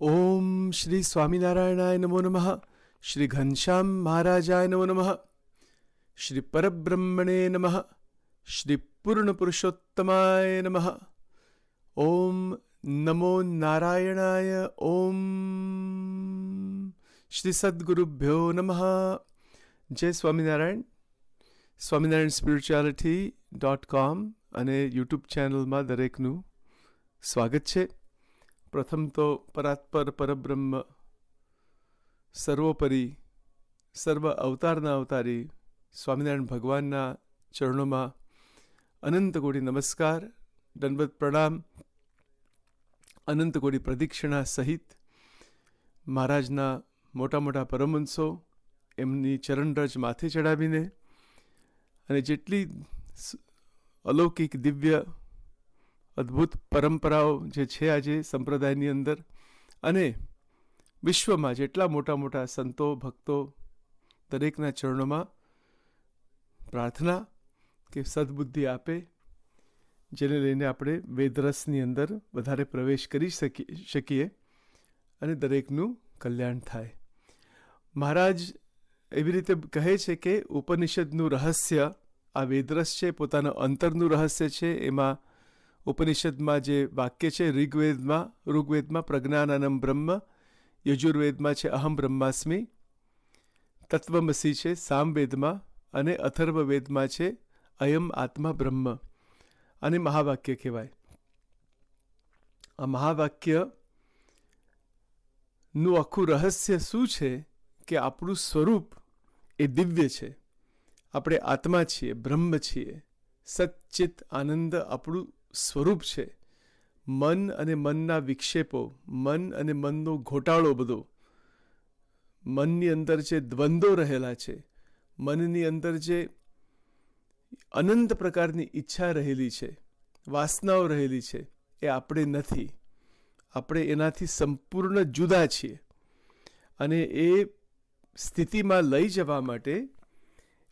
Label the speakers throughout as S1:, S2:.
S1: ઓમ શ્રી સ્વામિનારાયણાય નમો નમઃ. શ્રી ઘનશ્યામ મહારાજાય નમો નમઃ. શ્રી પરબ્રહ્મણે નમઃ. શ્રી પૂર્ણ પુરુષોત્તમાય નમઃ. ઓમ નમો નારાયણાય. ઓમ શ્રી સદ્ગુરુભ્યો નમઃ. જય સ્વામિનારાયણ. સ્વામિનારાયણ spirituality.com અને યુટ્યુબ ચેનલમાં દરેકનું સ્વાગત છે. પ્રથમ તો પરાત્પર પરબ્રહ્મ સર્વોપરી સર્વ અવતારના અવતારી સ્વામિનારાયણ ભગવાનના ચરણોમાં અનંત કોટી નમસ્કાર, દંડવત પ્રણામ, અનંત કોટી પ્રદક્ષિણા સહિત મહારાજના મોટા મોટા પરમહંસો એમની ચરણરજ માથે ચડાવીને અને જેટલી અલૌકિક દિવ્ય અદ્ભુત પરંપરાઓ જે છે આજે સંપ્રદાયની અંદર અને વિશ્વમાં જેટલા મોટા મોટા સંતો ભક્તો દરેકના ચરણોમાં પ્રાર્થના કે સદબુદ્ધિ આપે, જેને લઈને આપણે વેદરસની અંદર વધારે પ્રવેશ કરી શકીએ અને દરેકનું કલ્યાણ થાય. મહારાજ એવી રીતે કહે છે કે ઉપનિષદનું રહસ્ય આ વેદરસ છે, પોતાના અંતરનું રહસ્ય છે. એમાં ઉપનિષદમાં જે વાક્ય છે ઋગ્વેદમાં પ્રજ્ઞાનમ બ્રહ્મ, યજુર્વેદમાં છે અહમ બ્રહ્માસ્મિ, તત્વમસી છે સામવેદમાં અને અથર્વવેદમાં છે અયમ આત્મા બ્રહ્મ. અને મહાવાક્ય કહેવાય. આ મહાવાક્યનું આખું રહસ્ય શું છે કે આપણું સ્વરૂપ એ દિવ્ય છે. આપણે આત્મા છીએ, બ્રહ્મ છીએ, સચ્ચિત આનંદ આપણું સ્વરૂપ છે. મન અને મનના વિક્ષેપો, મન અને મનનો ઘોટાળો બધો, મનની અંદર જે દ્વંદ્વો રહેલા છે, મનની અંદર જે અનંત પ્રકારની ઈચ્છા રહેલી છે, વાસનાઓ રહેલી છે, એ આપણે નથી. આપણે એનાથી સંપૂર્ણ જુદા છીએ. અને એ સ્થિતિમાં લઈ જવા માટે,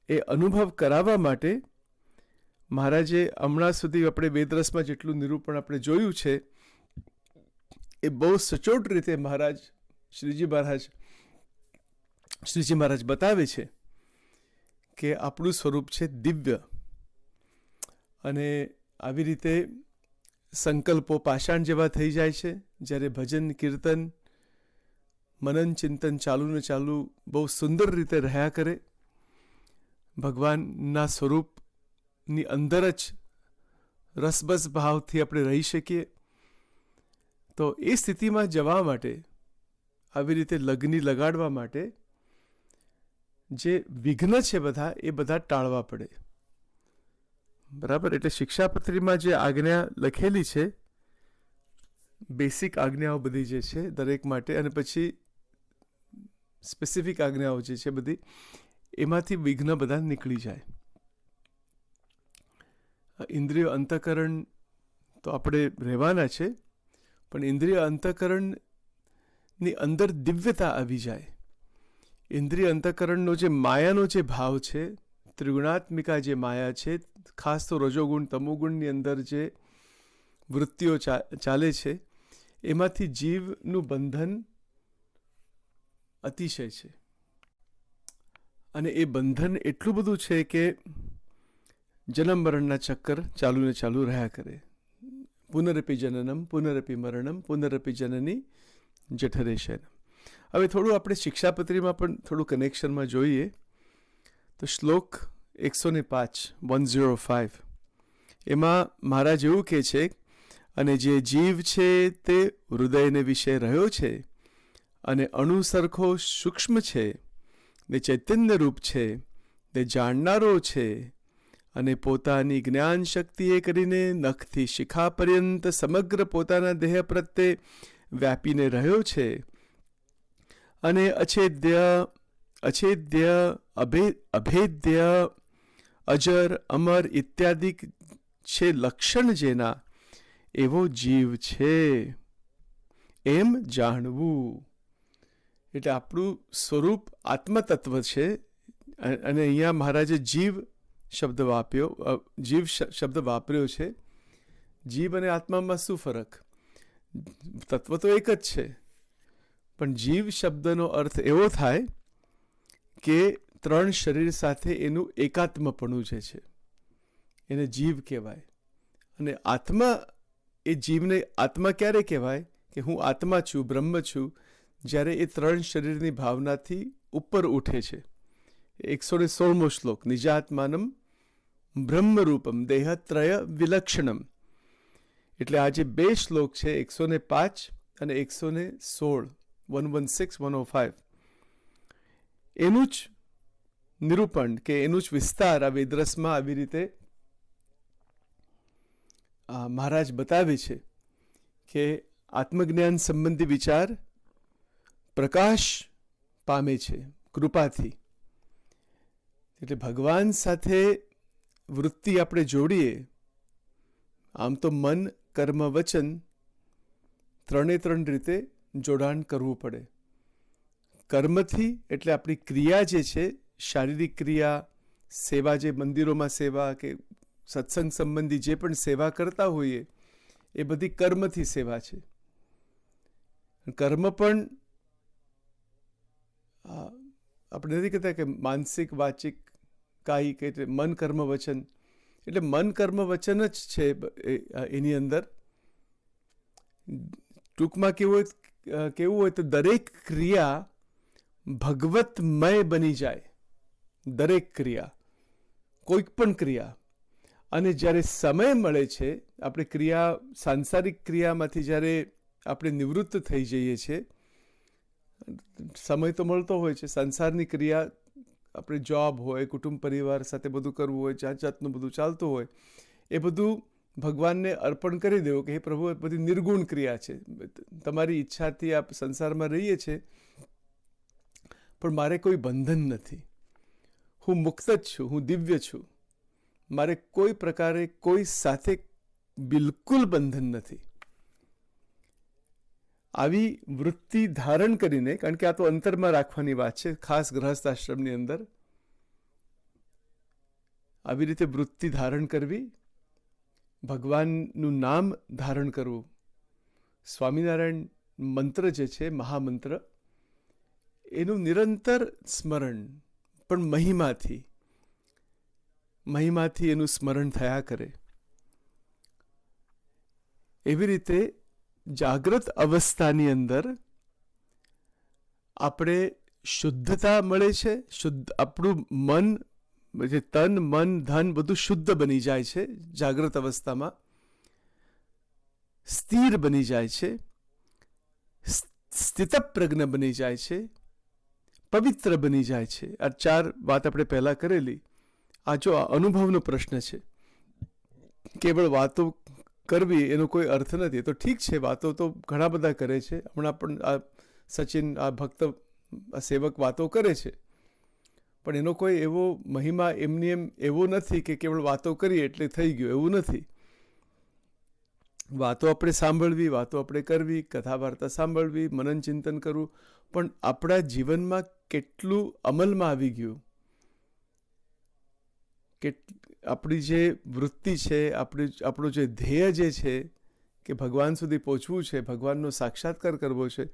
S1: એ અનુભવ કરાવવા માટે મહારાજે હમણાં સુધી આપણે વેદરસમાં જેટલું નિરૂપણ આપણે જોયું છે એ બહુ સચોટ રીતે શ્રીજી મહારાજ બતાવે છે કે આપણું સ્વરૂપ છે દિવ્ય. અને આવી રીતે સંકલ્પો પાષાણ જેવા થઈ જાય છે જ્યારે ભજન કીર્તન મનન ચિંતન ચાલુ ને ચાલુ બહુ સુંદર રીતે રહ્યા કરે. ભગવાનના સ્વરૂપની અંદર જ રસબસ ભાવથી આપણે રહી શકીએ. તો એ સ્થિતિમાં જવા માટે, આવી રીતે લગ્ની લગાડવા માટે જે વિઘ્ન છે બધા એ બધા ટાળવા પડે. બરાબર. એટલે શિક્ષાપત્રીમાં જે આજ્ઞા લખેલી છે, બેસિક આજ્ઞાઓ બધી જે છે દરેક માટે, અને પછી સ્પેસિફિક આજ્ઞાઓ જે છે બધી, એમાંથી વિઘ્ન બધા નીકળી જાય. ઇન્દ્રિય અંતઃકરણ તો આપણે રહેવાના છે, પણ ઇન્દ્રિય અંતઃકરણની અંદર દિવ્યતા આવી જાય. ઇન્દ્રિય અંતઃકરણનો જે માયાનો જે ભાવ છે, ત્રિગુણાત્મિકા જે માયા છે, ખાસ તો રજોગુણ તમોગુણની અંદર જે વૃત્તિઓ ચાલે છે, એમાંથી જીવનું બંધન અતિશય છે. અને એ બંધન એટલું બધું છે કે જન્મ મરણના ચક્કર ચાલુ ને ચાલુ રહ્યા કરે. પુનરપી જનનમ પુનરપી મરણમ પુનરપી જનની જઠરેશયન. હવે થોડું આપણે શિક્ષાપત્રીમાં પણ થોડું કનેક્શનમાં જોઈએ તો શ્લોક 105 એમાં મહારાજ એવું કહે છે, અને જે જીવ છે તે હૃદયને વિશે રહ્યો છે અને અણુ સરખો સૂક્ષ્મ છે, ને ચૈતન્ય રૂપ છે, ને જાણનારો છે, અને પોતાની જ્ઞાન શક્તિએ કરીને નખથી શિખા પર્યંત સમગ્ર પોતાના દેહ પ્રત્યે વ્યાપીને રહ્યો છે, અને અછેદ્ય અભેદ્ય અજર અમર ઇત્યાદિ છે લક્ષણ જેના, એવો જીવ છે એમ જાણવું. એટલે આપણું સ્વરૂપ આત્મતત્વ છે. અને અહીંયા મહારાજે જીવ શબ્દ વાપર્યો છે. જીવ અને આત્મામાં શું ફરક? તત્વ તો એક જ છે. પણ જીવ શબ્દનો અર્થ એવો થાય કે 3 શરીર સાથે એનું એકાત્મપણું જે છે એને જીવ કહેવાય. અને આત્મા, એ જીવને આત્મા ક્યારે કહેવાય કે હું આત્મા છું, બ્રહ્મ છું, જ્યારે એ 3 શરીરની ભાવનાથી ઉપર ઉઠે છે. 116મો શ્લોક, નિજાત્માનમ બ્રહ્મરૂપમ દેહત્રય વિલક્ષણમ. એટલે આ જે 2 શ્લોક છે 105 અને 116, 116, 105, એનું જ નિરૂપણ કે એનું જ વિસ્તાર આ વેદરસમાં આવી રીતે મહારાજ બતાવે છે કે આત્મજ્ઞાન સંબંધી વિચાર પ્રકાશ પામે છે કૃપાથી. એટલે ભગવાન સાથે વૃત્તિ આપણે જોડીએ, આમ તો મન, કર્મ, વચન 3 રીતે જોડાણ કરવું પડે. કર્મથી એટલે આપણી ક્રિયા જે છે, શારીરિક ક્રિયા, સેવા, જે મંદિરોમાં સેવા કે સત્સંગ સંબંધી જે પણ સેવા કરતા હોઈએ એ બધી કર્મથી સેવા છે. કર્મ પણ આપણે નથી કહેતા કે માનસિક, વાચિક, કાયિક, એટલે મન, કર્મ, વચન. એટલે મન, કર્મ, વચન જ છે એની અંદર. ટૂંકમાં કેવું હોય તો દરેક ક્રિયા ભગવતમય બની જાય. દરેક ક્રિયા, કોઈક પણ ક્રિયા. અને જ્યારે સમય મળે છે, આપણે ક્રિયા, સાંસારિક ક્રિયામાંથી જ્યારે આપણે નિવૃત્ત થઈ જઈએ છીએ, સમય તો મળતો હોય છે, સંસારની ક્રિયા, આપણે જોબ હોય, કુટુંબ પરિવાર સાથે બધું કરવું હોય, જાત જાતનું બધું ચાલતું હોય, એ બધું ભગવાનને અર્પણ કરી દેવું કે હે પ્રભુ, એ બધી નિર્ગુણ ક્રિયા છે, તમારી ઈચ્છાથી આ સંસારમાં રહીએ છીએ, પણ મારે કોઈ બંધન નથી, હું મુક્ત જ છું, હું દિવ્ય છું, મારે કોઈ પ્રકારે કોઈ સાથે બિલકુલ બંધન નથી. આવી વૃત્તિ ધારણ કરીને, કારણ કે આ તો અંતરમાં રાખવાની વાત છે, ખાસ ગ્રહસ્થ આશ્રમની અંદર આવી રીતે વૃત્તિ ધારણ કરવી, ભગવાનનું નામ ધારણ કરવું. સ્વામિનારાયણ મંત્ર જે છે, મહામંત્ર, એનું નિરંતર સ્મરણ, પણ મહિમાથી એનું સ્મરણ થયા કરે. એવી રીતે જાગ્રત અવસ્થાની અંદર આપણે શુદ્ધતા મળે છે. આપણું મન, જે તન, મન, ધન બધું શુદ્ધ બની જાય છે જાગ્રત અવસ્થામાં, સ્થિર બની જાય છે, સ્થિતપ્રજ્ઞ બની જાય છે, પવિત્ર બની જાય છે. આ 4 વાત આપણે પહેલા કરેલી. આ જો અનુભવનો પ્રશ્ન છે. કેવળ વાતો કરવી એનો કોઈ અર્થ નથી. તો ઠીક છે, વાતો તો ઘણા બધા કરે છે. હમણાં પણ આ સચિન, આ ભક્ત, આ સેવક વાતો કરે છે, પણ એનો કોઈ એવો મહિમા એમની એમ એવો નથી કે કેવળ વાતો કરીએ એટલે થઈ ગયું, એવું નથી. વાતો આપણે સાંભળવી, વાતો આપણે કરવી, કથા વાર્તા સાંભળવી, મનન ચિંતન કરવું, પણ આપણા જીવનમાં કેટલું અમલમાં આવી ગયું, કે આપણી જે વૃત્તિ છે, આપણું જે ધ્યેય જે છે કે ભગવાન સુધી પહોંચવું છે, ભગવાનનો સાક્ષાત્કાર કરવો છે,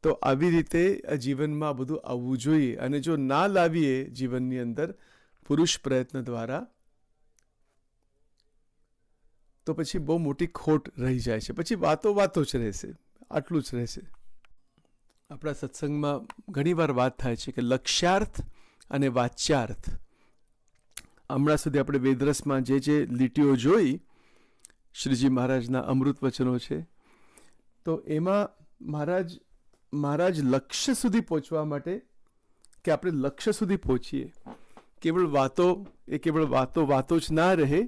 S1: તો આવી રીતે આ જીવનમાં આ બધું આવવું જોઈએ. અને જો ના લાવીએ જીવનની અંદર પુરુષ પ્રયત્ન દ્વારા, તો પછી બહુ મોટી ખોટ રહી જાય છે. પછી વાતો જ રહેશે, આટલું જ રહેશે. આપણા સત્સંગમાં ઘણીવાર વાત થાય છે કે લક્ષ્યાર્થ અને વાચ્યાર્થ. હમણાં સુધી આપણે વેદરસમાં જે લીટીઓ જોઈ, શ્રીજી મહારાજના અમૃત વચનો છે, તો એમાં મહારાજ લક્ષ્ય સુધી પહોંચવા માટે, કે આપણે લક્ષ્ય સુધી પહોંચીએ, કેવળ વાતો જ ના રહે,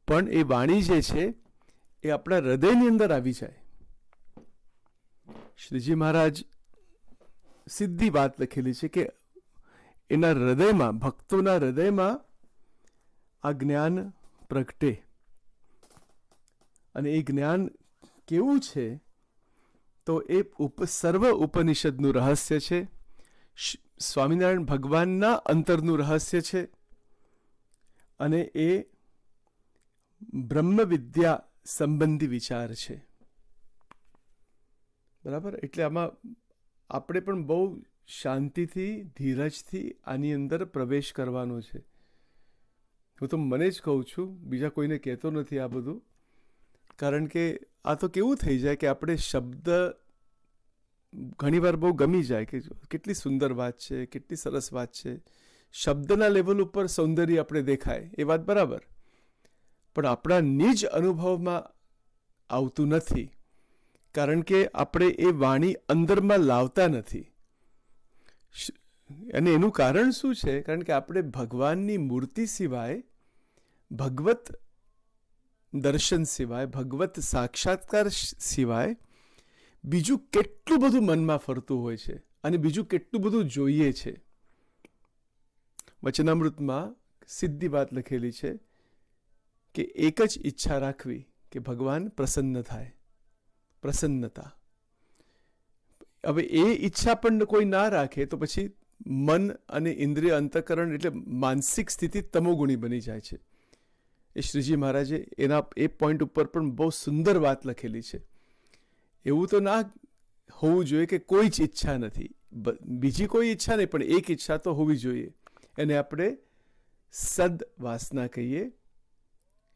S1: પણ એ વાણી જે છે એ આપણા હૃદયની અંદર આવી જાય. શ્રીજી મહારાજ સીધી વાત લખેલી છે કે એના હૃદયમાં, ભક્તોના હૃદયમાં આ જ્ઞાન પ્રગટે. અને એ જ્ઞાન કેવું છે, તો એ સર્વ ઉપનિષદનું રહસ્ય છે, સ્વામિનારાયણ ભગવાનના અંતરનું રહસ્ય છે, અને એ બ્રહ્મ વિદ્યા સંબંધી વિચાર છે. બરાબર? એટલે આમાં આપણે પણ બહુ શાંતિથી, ધીરજથી આની અંદર પ્રવેશ કરવાનો છે. હું તો મને જ કહું છું, બીજા કોઈને કહેતો નથી આ બધું. કારણ કે આ તો કેવું થઈ જાય કે આપણે શબ્દ ઘણીવાર બહુ ગમી જાય કે કેટલી સુંદર વાત છે, કેટલી સરસ વાત છે. શબ્દના લેવલ ઉપર સૌંદર્ય આપણે દેખાય એ વાત બરાબર, પણ આપણા નિજ અનુભવમાં આવતું નથી. કારણ કે આપણે એ વાણી અંદરમાં લાવતા નથી. અને એનું કારણ શું છે? કારણ કે આપણે ભગવાનની મૂર્તિ સિવાય, ભગવત દર્શન સિવાય, ભગવત સાક્ષાત્કાર સિવાય બીજું કેટલું બધું મનમાં ફરતું હોય છે અને બીજું કેટલું બધું જોઈએ છે. વચનામૃતમાં સીધી વાત લખેલી છે કે એક જ ઈચ્છા રાખવી કે ભગવાન પ્રસન્ન થાય. પ્રસન્નતા. હવે એ ઈચ્છા પણ કોઈ ના રાખે તો પછી મન અને ઇન્દ્રિય અંતઃકરણ એટલે માનસિક સ્થિતિ તમોગુણી બની જાય છે. એ શ્રીજી મહારાજે એના એ પોઈન્ટ ઉપર પણ બહુ સુંદર વાત લખેલી છે. એવું તો ના હોવું જોઈએ કે કોઈ જ ઈચ્છા નથી, બીજી કોઈ ઈચ્છા નહીં, પણ એક ઈચ્છા તો હોવી જોઈએ. એને આપણે સદવાસના કહીએ,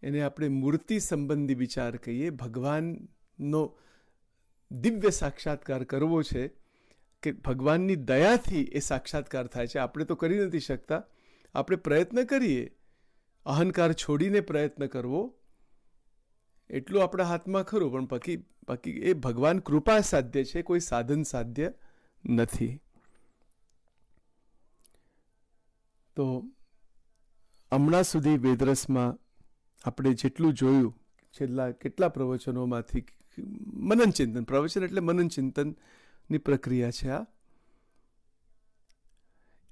S1: એને આપણે મૂર્તિ સંબંધી વિચાર કહીએ. ભગવાનનો દિવ્ય સાક્ષાત્કાર કરવો છે કે ભગવાનની દયાથી એ સાક્ષાત્કાર થાય છે. આપણે તો કરી નથી શકતા. આપણે પ્રયત્ન કરીએ, અહંકાર છોડીને પ્રયત્ન કરવો એટલું આપણા હાથમાં ખરું, પણ બાકી એ ભગવાન કૃપા સાધ્ય છે, કોઈ સાધન સાધ્ય નથી. તો હમણાં સુધી વેદરસમાં આપણે જેટલું જોયું, છેલ્લા કેટલા પ્રવચનોમાંથી મનન ચિંતન, પ્રવચન એટલે મનન ચિંતનની પ્રક્રિયા છે આ.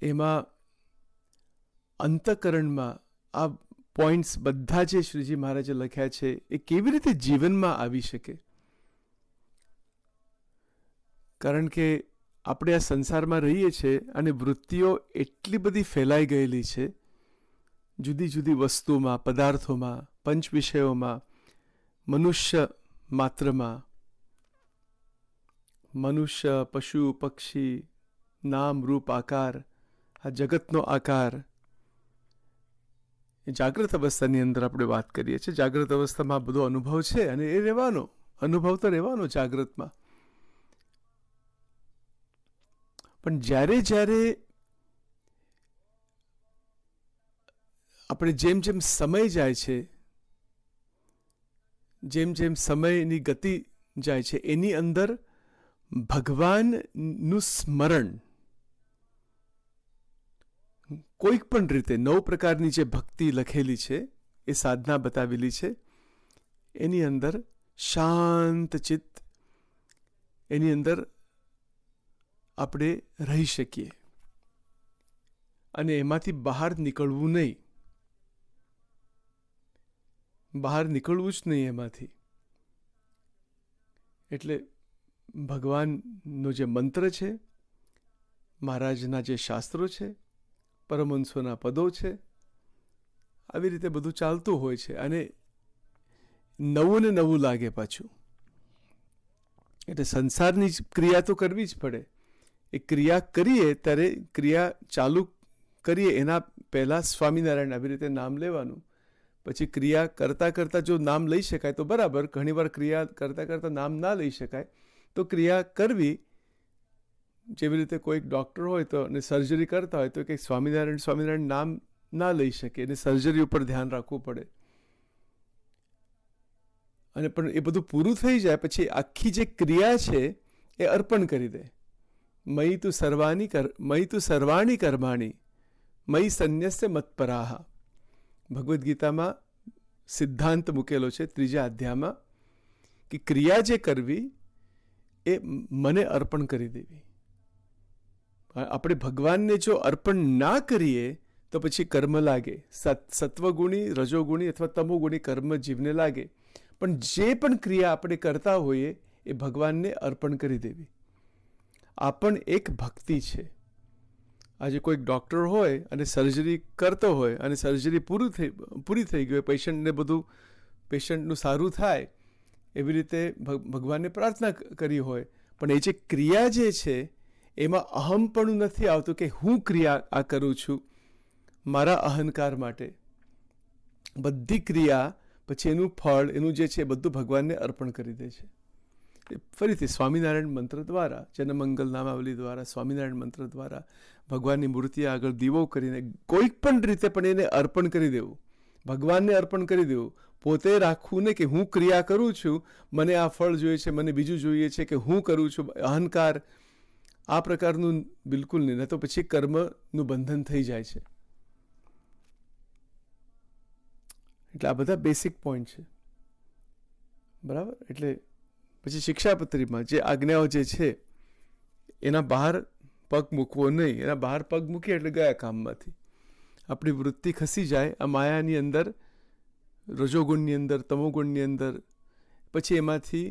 S1: એમાં અંતઃકરણમાં આ પોઈન્ટ્સ બધા જે શ્રીજી મહારાજે લખ્યા છે એ કેવી રીતે જીવનમાં આવી શકે? કારણ કે આપણે આ સંસારમાં રહીએ છીએ અને વૃત્તિઓ એટલી બધી ફેલાઈ ગયેલી છે, જુદી જુદી વસ્તુમાં, પદાર્થોમાં, પંચ વિષયોમાં, મનુષ્ય માત્રમાં, મનુષ્ય, પશુ, પક્ષી, નામ, રૂપ, આકાર, આ જગતનો આકાર. એ જાગ્રત અવસ્થાની અંદર આપણે વાત કરીએ છીએ. જાગ્રત અવસ્થામાં આ બધો અનુભવ છે અને એ રહેવાનો અનુભવ તો રહેવાનો જાગ્રતમાં. પણ જ્યારે જ્યારે આપણે જેમ જેમ સમય જાય છે, જેમ જેમ સમયની ગતિ જાય છે, એની અંદર ભગવાનનું સ્મરણ કોઈક પણ રીતે 9 પ્રકારની જે ભક્તિ લખેલી છે, એ સાધના બતાવેલી છે, એની અંદર શાંત ચિત્ત, એની અંદર આપણે રહી શકીએ અને એમાંથી બહાર નીકળવું નહીં. બહાર નીકળવું જ નહીં એમાંથી. એટલે ભગવાનનો જે મંત્ર છે, મહારાજના જે શાસ્ત્રો છે, પરમહંસોના પદો છે, આવી રીતે બધું ચાલતું હોય છે અને નવું ને નવું લાગે પાછું. એટલે સંસારની જ ક્રિયા તો કરવી જ પડે. એ ક્રિયા કરીએ ત્યારે ક્રિયા ચાલુ કરીએ એના પહેલાં સ્વામિનારાયણ આવી રીતે નામ લેવાનું. પછી ક્રિયા કરતાં કરતાં જો નામ લઈ શકાય તો બરાબર. ઘણીવાર ક્રિયા કરતાં કરતાં નામ ના લઈ શકાય તો ક્રિયા કરવી. જેવી રીતે કોઈક ડૉક્ટર હોય તો અને સર્જરી કરતા હોય તો કંઈક સ્વામિનારાયણ નામ ના લઈ શકે અને સર્જરી ઉપર ધ્યાન રાખવું પડે. અને પણ એ બધું પૂરું થઈ જાય પછી આખી જે ક્રિયા છે એ અર્પણ કરી દે. મયી તું સર્વાણી કર્માણી મયી સંન્યસ્ય મત્પરાહ. ભગવદ્ ગીતામાં સિદ્ધાંત મૂકેલો છે 3જા અધ્યાયમાં કે ક્રિયા જે કરવી એ મને અર્પણ કરી દેવી. આપણે ભગવાનને જો અર્પણ ના કરીએ તો પછી કર્મ લાગે. સત્વગુણી, રજોગુણી અથવા તમોગુણી કર્મ જીવને લાગે. પણ જે પણ ક્રિયા આપણે કરતા હોઈએ એ ભગવાનને અર્પણ કરી દેવી. આ પણ એક ભક્તિ છે. આજે કોઈક ડૉક્ટર હોય અને સર્જરી કરતો હોય અને સર્જરી પૂરી થઈ ગઈ હોય, પેશન્ટનું સારું થાય એવી રીતે ભગવાનને પ્રાર્થના કરી હોય, પણ એ જે ક્રિયા જે છે એમાં અહમ પણ નથી આવતું કે હું ક્રિયા આ કરું છું મારા અહંકાર માટે. બધી ક્રિયા પછી એનું ફળ એનું જે છે બધું ભગવાનને અર્પણ કરી દે છે. ફરીથી સ્વામિનારાયણ મંત્ર દ્વારા, જનમંગલ નામાવલી દ્વારા, સ્વામિનારાયણ મંત્ર દ્વારા ભગવાનની મૂર્તિ આગળ દીવો કરીને કોઈક પણ રીતે પણ એને અર્પણ કરી દેવું, ભગવાનને અર્પણ કરી દેવું. પોતે રાખવું ને કે હું ક્રિયા કરું છું, મને આ ફળ જોઈએ છે, મને બીજું જોઈએ છે, કે હું કરું છું, અહંકાર, આ પ્રકારનું બિલકુલ નહીં. તો પછી કર્મનું બંધન થઈ જાય છે. એટલે આ બધા બેસિક પોઈન્ટ છે, બરાબર. એટલે પછી શિક્ષાપત્રીમાં જે આજ્ઞાઓ જે છે એના બહાર પગ મૂકવો નહીં. એના બહાર પગ મૂકીએ એટલે ગયા કામમાંથી આપણી વૃત્તિ ખસી જાય આ માયાની અંદર, રજોગુણની અંદર, તમોગુણની અંદર. પછી એમાંથી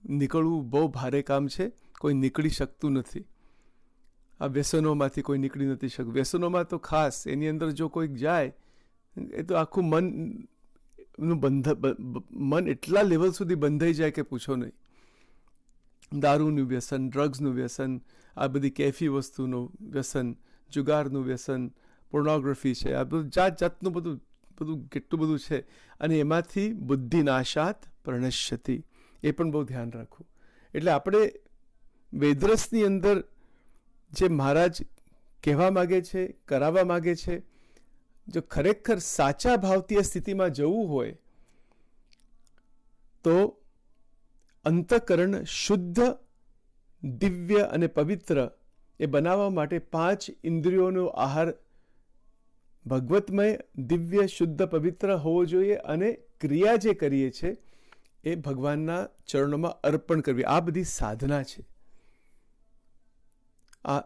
S1: નીકળવું બહુ ભારે કામ છે. કોઈ નીકળી શકતું નથી. આ વ્યસનોમાંથી કોઈ નીકળી નથી શકતું. વ્યસનોમાં તો ખાસ એની અંદર જો કોઈક જાય એ તો આખું મન એટલા લેવલ સુધી બંધાઈ જાય કે પૂછો નહીં. દારૂનું વ્યસન, ડ્રગ્સનું વ્યસન, આ બધી કેફી વસ્તુનું વ્યસન, જુગારનું વ્યસન, પોર્નોગ્રાફી છે, આ બધું જાત જાતનું બધું કેટલું બધું છે. અને એમાંથી બુદ્ધિનાશાત પ્રણશ્યતિ, એ પણ બહુ ધ્યાન રાખવું. એટલે આપણે વેદરસની અંદર જે મહારાજ કહેવા માગે છે, કરાવવા માગે છે, જો ખરેખર સાચા ભાવથી એ સ્થિતિમાં જવું હોય તો અંતઃકરણ શુદ્ધ, દિવ્ય અને પવિત્ર એ બનાવવા માટે 5 ઇન્દ્રિયોનો આહાર ભગવતમય, દિવ્ય, શુદ્ધ, પવિત્ર હોવો જોઈએ. અને ક્રિયા જે કરીએ છીએ એ ભગવાનના ચરણોમાં અર્પણ કરવી. આ બધી સાધના છે. આ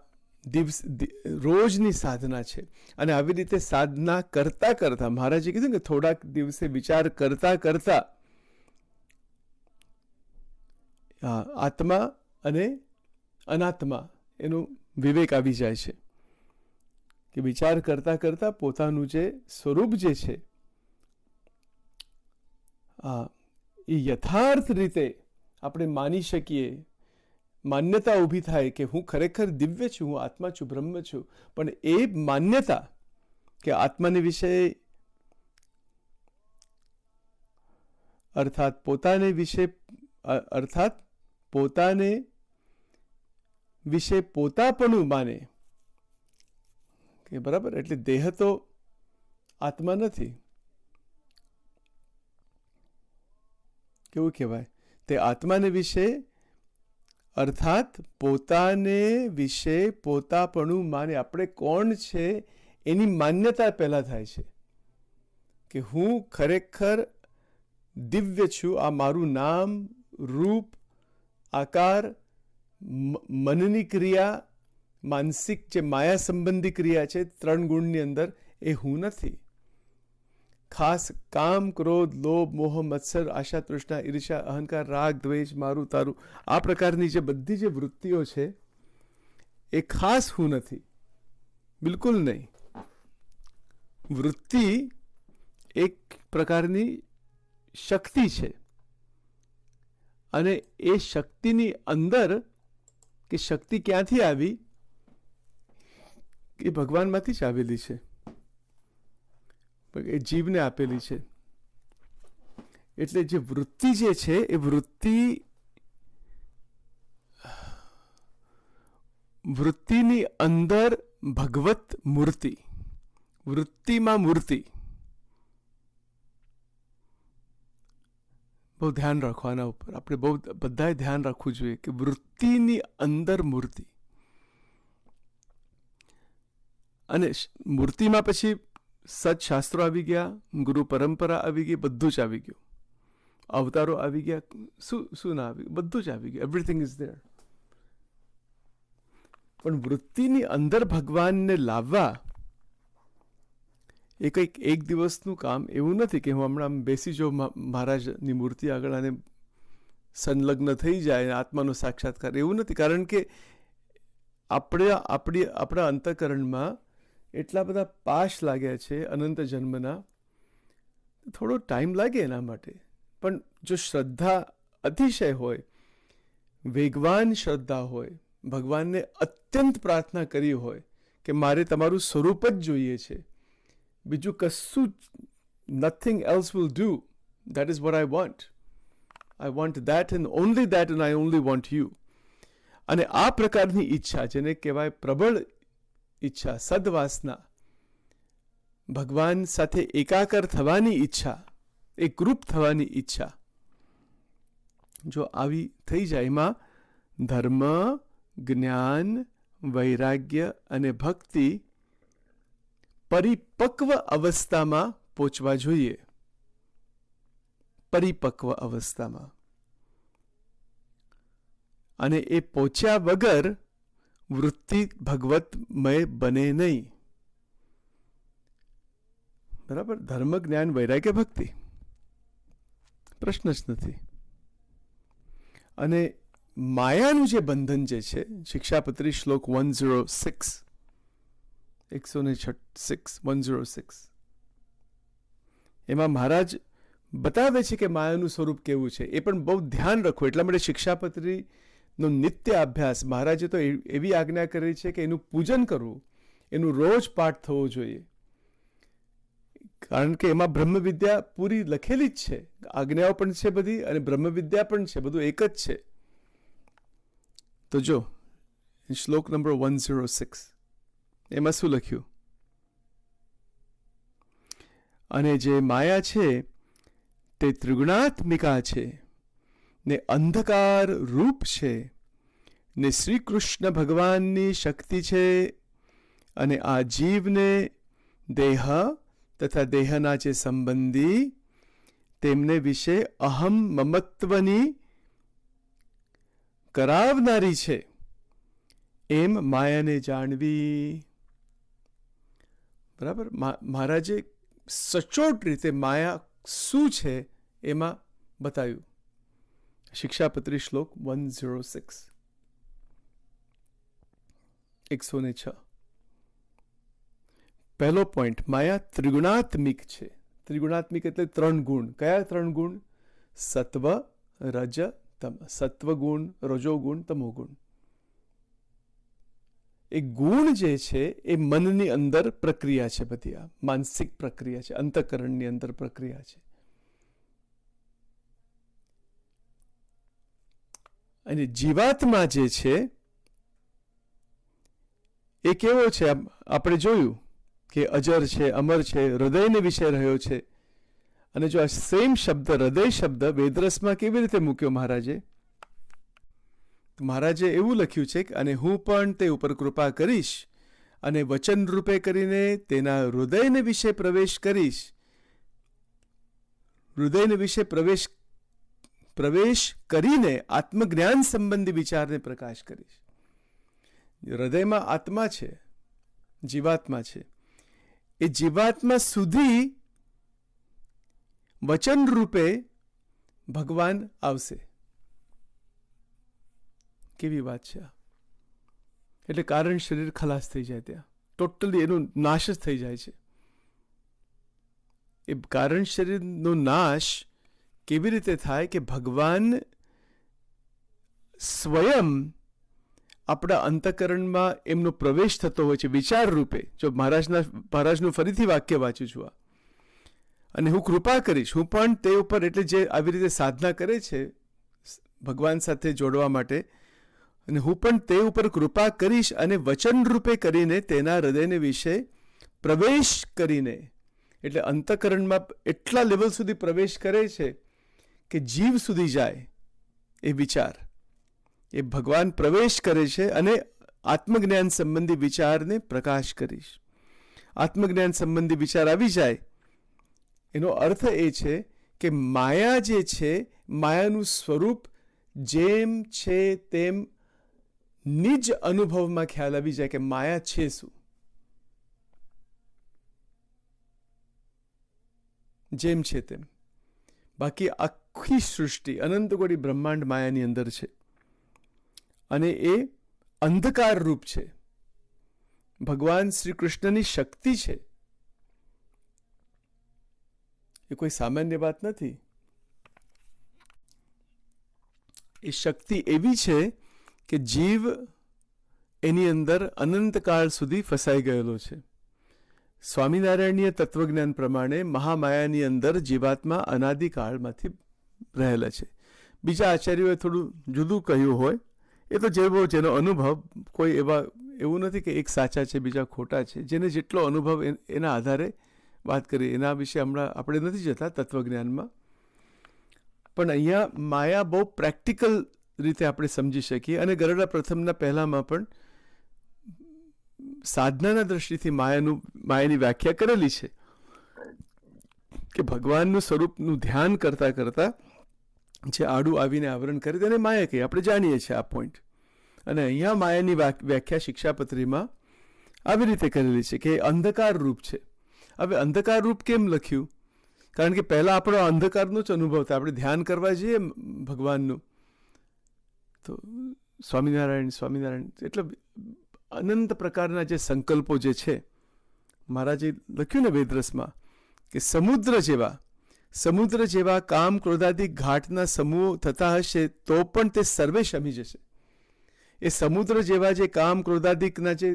S1: રોજની સાધના છે. અને આવી રીતે સાધના કરતા કરતા મહારાજે કીધું કે થોડાક દિવસે વિચાર કરતા કરતા આત્મા અને અનાત્મા એનો વિવેક આવી જાય છે. કે વિચાર કરતા કરતા પોતાનું જે સ્વરૂપ જે છે એ યથાર્થ રીતે આપણે માની શકીએ, માન્યતા ઊભી થાય કે હું ખરેખર દિવ્ય છું, હું આત્મા છું, બ્રહ્મ છું. પણ એ માન્યતા કે આત્માને વિશે અર્થાત પોતાને વિશે પોતાપણું માને કે બરાબર. એટલે દેહ તો આત્મા નથી. કેવું કહેવાય? તે આત્માને વિશે અર્થાત પોતાને વિશે પોતાપણું માને. આપણે કોણ છે એની માન્યતા પહેલાં થાય છે કે હું ખરેખર દિવ્ય છું. આ મારું નામ, રૂપ, આકાર, મનની ક્રિયા, માનસિક જે માયા સંબંધી ક્રિયા છે 3 ગુણની અંદર, એ હું નથી. ખાસ કામ, ક્રોધ, લોભ, મોહ, મત્સર, આશા, તૃષ્ણા, ઈર્ષ્યા, અહંકાર, રાગ, દ્વેષ, મારું તારું, આ પ્રકારની જે બધી જે વૃત્તિઓ છે એ ખાસ હું નથી, બિલકુલ નહીં. વૃત્તિ એક પ્રકારની શક્તિ છે. અને એ શક્તિની અંદર કે શક્તિ ક્યાંથી આવી? એ ભગવાનમાંથી જ આવેલી છે, એ જીવને આપેલી છે. એટલે જે વૃત્તિ જે છે એ વૃત્તિની અંદર ભગવત મૂર્તિ, વૃત્તિમાં મૂર્તિ. બહુ ધ્યાન રાખવાના ઉપર આપણે બહુ બધાએ ધ્યાન રાખવું જોઈએ કે વૃત્તિની અંદર મૂર્તિ. અને મૂર્તિમાં પછી સત્શાસ્ત્રો આવી ગયા, ગુરુ પરંપરા આવી ગઈ, બધું જ આવી ગયું, અવતારો આવી ગયા, શું ના આવી, બધું જ આવી ગયું. Everything is there. પણ વૃત્તિની અંદર ભગવાનને લાવવા એ કંઈક એક દિવસનું કામ એવું નથી કે હું હમણાં બેસી જાઉં મહારાજની મૂર્તિ આગળ અને સંલગ્ન થઈ જાય આત્માનો સાક્ષાત્કાર, એવું નથી. કારણ કે આપણા અંતઃકરણમાં એટલા બધા પાશ લાગ્યા છે અનંત જન્મના, થોડો ટાઈમ લાગે એના માટે. પણ જો શ્રદ્ધા અતિશય હોય, વેગવાન શ્રદ્ધા હોય, ભગવાનને અત્યંત પ્રાર્થના કરી હોય કે મારે તમારું સ્વરૂપ જ જોઈએ છે, બીજું કશું nothing else will do, that is what I want that and I only want you. અને આ પ્રકારની ઈચ્છા, જેને કહેવાય પ્રબળ ઈચ્છા, સદવાસના, ભગવાન સાથે એકાકાર થવાની ઈચ્છા, એકરૂપ થવાની ઈચ્છા, જો આવી થઈ જાય, એમાં ધર્મ, જ્ઞાન, વૈરાગ્ય અને ભક્તિ પરિપક્વ અવસ્થામાં પહોંચવા જોઈએ. પરિપક્વ અવસ્થામાં. અને એ પહોંચ્યા વગર વૃત્તિ ભગવતમય બને નહીં. બરાબર? ધર્મ, જ્ઞાન, વૈરાગ્ય, ભક્તિ, પ્રશ્ન જ નથી. અને માયાનું જે બંધન જે છે, શિક્ષાપત્રી શ્લોક 106, એમાં મહારાજ બતાવે છે કે માયાનું સ્વરૂપ કેવું છે. એ પણ બહુ ધ્યાન રાખો. એટલા માટે શિક્ષાપત્રીનો નિત્ય અભ્યાસ મહારાજે તો એવી આજ્ઞા કરી છે કે એનું પૂજન કરવું, એનું રોજ પાઠ થવો જોઈએ. કારણ કે એમાં બ્રહ્મવિદ્યા પૂરી લખેલી જ છે. આજ્ઞાઓ પણ છે બધી, અને બ્રહ્મવિદ્યા પણ છે, બધું એક જ છે. તો જો શ્લોક નંબર 106 એમાં શું લખ્યું? અને જે માયા છે તે ત્રિગુણાત્મિકા છે, ને અંધકાર રૂપ છે, ને શ્રી કૃષ્ણ ભગવાનની શક્તિ છે. અને આ જીવને દેહ તથા દેહના જે સંબંધી તેમને વિશે અહમ મમત્વની કરાવનારી છે, એમ માયાને જાણવી. બરાબર? મહારાજે સચોટ રીતે માયા શું છે એમાં બતાવ્યું. શિક્ષાપત્રી શ્લોક 106. પહેલો પોઈન્ટ, માયા ત્રિગુણાત્મિક છે. ત્રિગુણાત્મિક એટલે 3 ગુણ. કયા 3 ગુણ? સત્વ, રજ, તમ. સત્વ ગુણ, રજો ગુણ, તમો ગુણ. એ ગુણ જે છે એ મનની અંદર પ્રક્રિયા છે. બધી આ માનસિક પ્રક્રિયા છે, અંતઃકરણની અંદર પ્રક્રિયા છે. અને જીવાત્મા જે છે એ કેવો છે? આપણે જોયું કે અજર છે, અમર છે, હૃદયને વિશે રહ્યો છે. અને જો આ સેમ શબ્દ, હૃદય શબ્દ, વેદરસમાં કેવી રીતે મૂક્યો મહારાજે? મહારાજે એવું લખ્યું છે કે અને હું પણ તે ઉપર કૃપા કરીશ અને વચન રૂપે કરીને તેના હૃદયને વિશે પ્રવેશ કરીશ. હૃદયને વિશે પ્રવેશ કરીને આત્મજ્ઞાન સંબંધી વિચારને પ્રકાશ કરીશ. હૃદયમાં આત્મા છે, જીવાત્મા છે. એ જીવાત્મા સુધી વચન રૂપે ભગવાન આવશે. કેવી વાત છે આ! એટલે કારણ શરીર ખલાસ થઈ જાય, ત્યાં ટોટલી એનો નાશ જ થઈ જાય છે. એ કારણ શરીરનો નાશ કેવી રીતે થાય? કે ભગવાન સ્વયં આપણા અંતઃકરણમાં એમનો પ્રવેશ થતો હોય છે વિચાર રૂપે. જો મહારાજનું ફરીથી વાક્ય વાંચું છું આ. અને હું કૃપા કરીશ, હું પણ તે ઉપર, એટલે જે આવી રીતે સાધના કરે છે ભગવાન સાથે જોડવા માટે, અને હું પણ તે ઉપર કૃપા કરીશ અને વચન રૂપે કરીને તેના હૃદયને વિશે પ્રવેશ કરીને, એટલે અંતઃકરણમાં એટલા લેવલ સુધી પ્રવેશ કરે છે કે જીવ સુધી જાય એ વિચાર. એ ભગવાન પ્રવેશ કરે છે અને આત્મજ્ઞાન સંબંધી વિચારને પ્રકાશ કરીશ. આત્મજ્ઞાન સંબંધી વિચાર આવી જાય એનો અર્થ એ છે કે માયા જે છે, માયાનું સ્વરૂપ જેમ છે તેમ નિજ અનુભવમાં ખ્યાલ આવી જાય કે માયા છે શું. જેમ છે તેમ. બાકી આખી સૃષ્ટિ, અનંત કોટી બ્રહ્માંડ માયાની અંદર છે. અને એ અંધકાર રૂપ છે. ભગવાન શ્રી કૃષ્ણની શક્તિ છે. એ કોઈ સામાન્ય વાત નથી. એ શક્તિ એવી છે કે જીવ એની અંદર અનંતકાળ સુધી ફસાઈ ગયેલો છે. સ્વામિનારાયણીય તત્વજ્ઞાન પ્રમાણે મહામાયાની અંદર જીવાત્મા અનાદિકાળમાંથી રહેલા છે. બીજા આચાર્યોએ થોડું જુદું કહ્યું હોય, એ તો જેનો અનુભવ, કોઈ એવું નથી કે એક સાચા છે બીજા ખોટા છે, જેને જેટલો અનુભવ એના આધારે વાત કરી. એના વિશે હમણાં આપણે નથી જતા તત્વજ્ઞાનમાં, પણ અહીંયા માયા બહુ પ્રેક્ટિકલ રીતે આપણે સમજી શકીએ. અને ગરડા પ્રથમના પહેલામાં પણ સાધનાના દ્રષ્ટિથી માયાની વ્યાખ્યા કરેલી છે કે ભગવાનનું સ્વરૂપનું ધ્યાન કરતા કરતા જે આડું આવીને આવરણ કરે તેને માયા કહીએ. આપણે જાણીએ છીએ આ પોઈન્ટ. અને અહીંયા માયાની વ્યાખ્યા શિક્ષાપત્રીમાં આવી રીતે કરેલી છે કે અંધકાર રૂપ છે. હવે અંધકાર રૂપ કેમ લખ્યું? કારણ કે પહેલાં આપણો અંધકારનો જ અનુભવ થાય. આપણે ધ્યાન કરવા જઈએ ભગવાનનું તો સ્વામિનારાયણ એટલે અનંત પ્રકારના જે સંકલ્પો જે છે, મહારાજે લખ્યું ને વેદરસમાં કે સમુદ્ર જેવા કામ ક્રોધાદિક ઘાટના સમૂહ થતા હશે તો પણ તે સર્વે શમી જશે. એ સમુદ્ર જેવા જે કામ ક્રોધાદિકના જે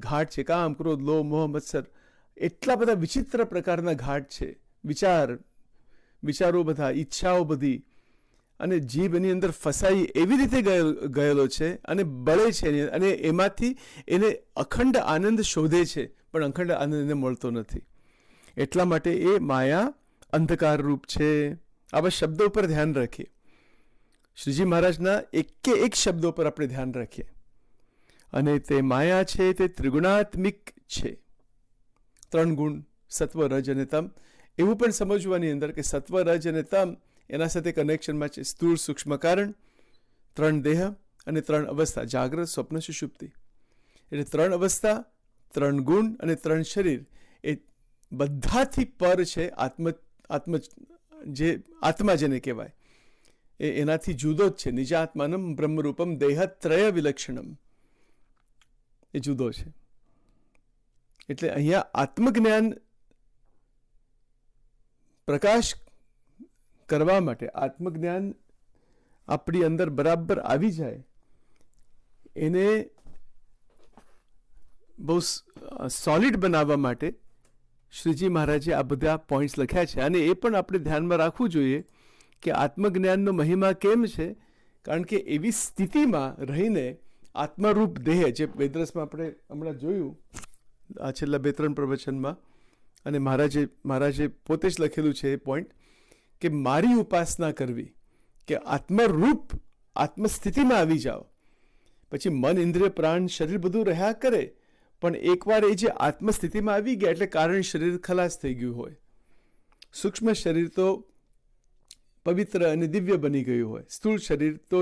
S1: ઘાટ છે, કામ ક્રોધ લોભ મોહ મત્સર, એટલા બધા વિચિત્ર પ્રકારના ઘાટ છે. વિચારો બધા, ઈચ્છાઓ બધી, અને જીભ એની અંદર ફસાઈ એવી રીતે ગયેલો છે અને બળે છે, અને એમાંથી એને અખંડ આનંદ શોધે છે, પણ અખંડ આનંદ એને મળતો નથી. એટલા માટે એ માયા અંધકાર રૂપ છે. આવા શબ્દો ઉપર ધ્યાન રાખીએ. શ્રીજી મહારાજના એક શબ્દો પર આપણે ધ્યાન રાખીએ. અને તે માયા છે તે ત્રિગુણાત્મિક છે. 3 ગુણ, સત્વ રજ અને તમ. એવું પણ સમજવાની અંદર કે સત્વ રજ અને તમ એના સાથે કનેક્શનમાં છે સ્થૂળ સૂક્ષ્મ કારણ, 3 દેહ અને 3 અવસ્થા, જાગ્રત સ્વપ્ન સુષુપ્તિ. એટલે 3 અવસ્થા, 3 ગુણ અને 3 શરીર એ બધાથી પર છે. આત્મા જેને કહેવાય એનાથી જુદો જ છે. નિજાત્માનમ બ્રહ્મરૂપમ દેહત્રય વિલક્ષણમ, એ જુદો છે. એટલે અહીંયા આત્મજ્ઞાન પ્રકાશ કરવા માટે, આત્મજ્ઞાન આપણી અંદર બરાબર આવી જાય, એને બહુ સોલિડ બનાવવા માટે શ્રીજી મહારાજે આ બધા પોઈન્ટ્સ લખ્યા છે. અને એ પણ આપણે ધ્યાનમાં રાખવું જોઈએ કે આત્મજ્ઞાનનો મહિમા કેમ છે. કારણ કે એવી સ્થિતિમાં રહીને આત્મરૂપ દેહ, જે વેદરસમાં આપણે હમણાં જોયું આ છેલ્લા 2-3 પ્રવચનમાં, અને મહારાજે પોતે જ લખેલું છે એ પોઈન્ટ કે મારી ઉપાસના કરવી, કે આત્મરૂપ આત્મસ્થિતિમાં આવી જાઓ. પછી મન ઇન્દ્રિય પ્રાણ શરીર બધું રહ્યા કરે, પણ એકવાર એ જે આત્મસ્થિતિમાં આવી ગયા એટલે કારણ શરીર ખલાસ થઈ ગયું હોય. સૂક્ષ્મ શરીર તો પવિત્ર અને દિવ્ય બની ગયું હોય, સ્થૂળ શરીર તો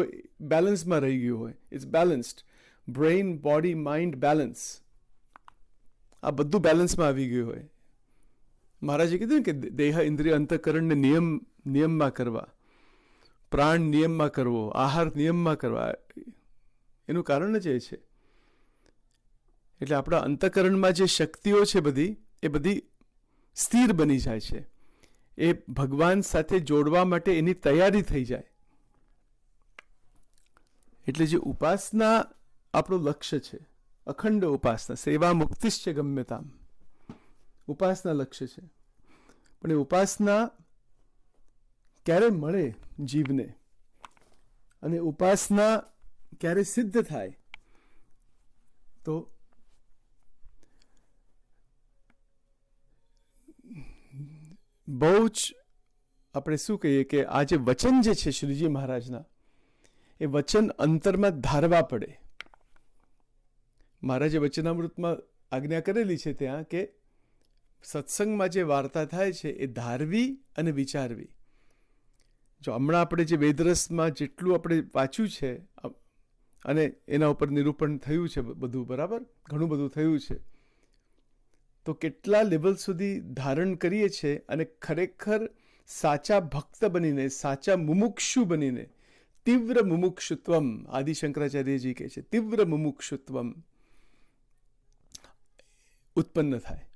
S1: બેલેન્સમાં રહી ગયું હોય. It's balanced. Brain, body, mind balance, આ બધું બેલેન્સમાં આવી ગયું હોય. મહારાજે કીધું ને કે દેહ ઇન્દ્રિય અંતઃકરણને નિયમમાં કરવા, પ્રાણ નિયમમાં કરવો, આહાર નિયમમાં કરવા, એનું કારણ જ એ છે. એટલે આપણા અંતઃકરણમાં જે શક્તિઓ છે બધી, એ બધી સ્થિર બની જાય છે. એ ભગવાન સાથે જોડવા માટે એની તૈયારી થઈ જાય. એટલે જે ઉપાસના આપણું લક્ષ્ય છે, અખંડ ઉપાસના, સેવા મુક્તિશ્ચ ગમ્યતામ, ઉપાસના લક્ષ્ય છે. પણ એ ઉપાસના ક્યારે મળે જીવને, અને ઉપાસના ક્યારે સિદ્ધ થાય, તો બહુ જ આપણે શું કહીએ કે આ જે વચન જે છે શ્રીજી મહારાજના, એ વચન અંતરમાં ધારવા પડે. મહારાજે વચનામૃતમાં આજ્ઞા કરેલી છે ત્યાં કે સત્સંગમાં જે વાર્તા થાય છે એ ધારવી અને વિચારવી. જો હમણાં આપણે જે વેદરસમાં જેટલું આપણે વાંચ્યું છે અને એના ઉપર નિરૂપણ થયું છે બધું, બરાબર ઘણું બધું થયું છે, તો કેટલા લેવલ સુધી ધારણ કરીએ છીએ. અને ખરેખર સાચા ભક્ત બનીને, સાચા મુમુક્ષુ બનીને, તીવ્ર મુમુક્ષુત્વમ, આદિશંકરાચાર્યજી કહે છે, તીવ્ર મુમુક્ષુત્વમ ઉત્પન્ન થાય.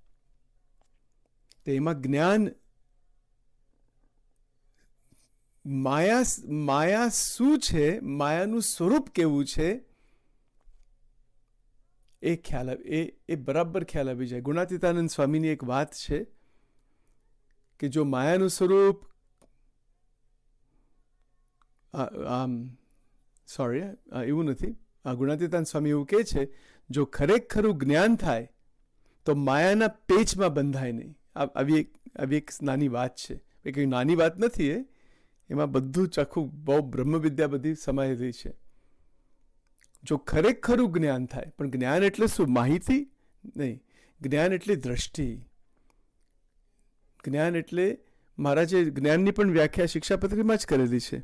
S1: તો એમાં જ્ઞાન, માયા શું છે, માયાનું સ્વરૂપ કેવું છે, એ ખ્યાલ એ બરાબર ખ્યાલ આવી જાય. ગુણાતીતાનંદ સ્વામીની એક વાત છે કે જો માયાનું સ્વરૂપ એવું નથી, ગુણાતીતાનંદ સ્વામી એવું કહે છે, જો ખરેખરું જ્ઞાન થાય તો માયાના પેચમાં બંધાય નહીં. આવી એક નાની વાત છે. એ કંઈ નાની વાત નથી, એમાં બધું ચાખું બહુ બ્રહ્મવિદ્યા બધી સમાયેલી છે. જો ખરેખરું જ્ઞાન થાય, પણ જ્ઞાન એટલે શું? માહિતી નહીં. જ્ઞાન એટલે દ્રષ્ટિ. જ્ઞાન એટલે મહારાજે જ્ઞાનની પણ વ્યાખ્યા શિક્ષાપત્રીમાં જ કરેલી છે.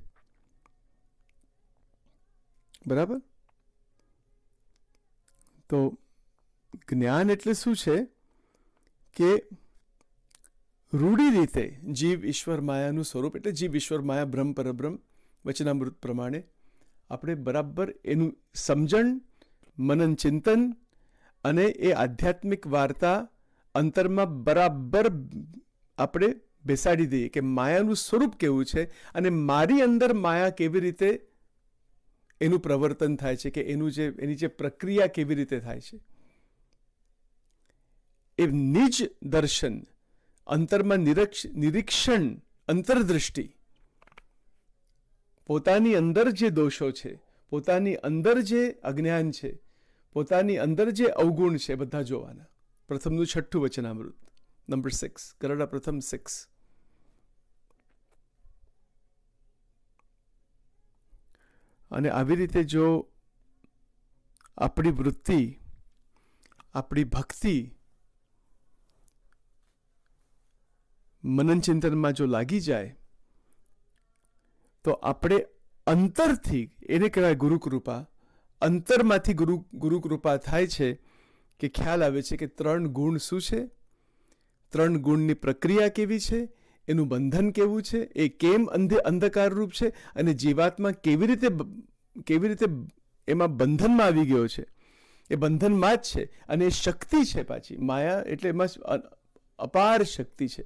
S1: બરાબર? તો જ્ઞાન એટલે શું છે કે રૂઢી રીતે જીવ ઈશ્વર માયાનું સ્વરૂપ, એટલે જીવ ઈશ્વર માયા બ્રહ્મ પરબ્રહ્મ વચનામૃત પ્રમાણે આપણે બરાબર એનું સમજણ, મનન ચિંતન અને એ આધ્યાત્મિક વાર્તા અંતરમાં બરાબર આપણે બેસાડી દઈએ કે માયાનું સ્વરૂપ કેવું છે અને મારી અંદર માયા કેવી રીતે એનું પ્રવર્તન થાય છે, કે એની જે પ્રક્રિયા કેવી રીતે થાય છે. એ નિજ દર્શન, અંતરમાં નિરીક્ષણ, અંતરદૃષ્ટિ, પોતાની અંદર જે દોષો છે, પોતાની અંદર જે અજ્ઞાન છે, પોતાની અંદર જે અવગુણ છે, બધા જોવાના. પ્રથમનું 6ઠ્ઠું વચનામૃત, નંબર 6, ગરડા પ્રથમ 6. અને આવી રીતે જો આપણી વૃત્તિ, આપણી ભક્તિ મનન ચિંતનમાં જો લાગી જાય તો આપણે અંતરથી, એને કહેવાય ગુરુકૃપા, અંતરમાંથી ગુરુકૃપા થાય છે કે ખ્યાલ આવે છે કે 3 ગુણ શું છે, 3 ગુણની પ્રક્રિયા કેવી છે, એનું બંધન કેવું છે, એ કેમ અંધકાર રૂપ છે અને જીવાત્મા કેવી રીતે એમાં બંધનમાં આવી ગયો છે. એ બંધનમાં જ છે અને એ શક્તિ છે. પાછી માયા એટલે એમાં અપાર શક્તિ છે.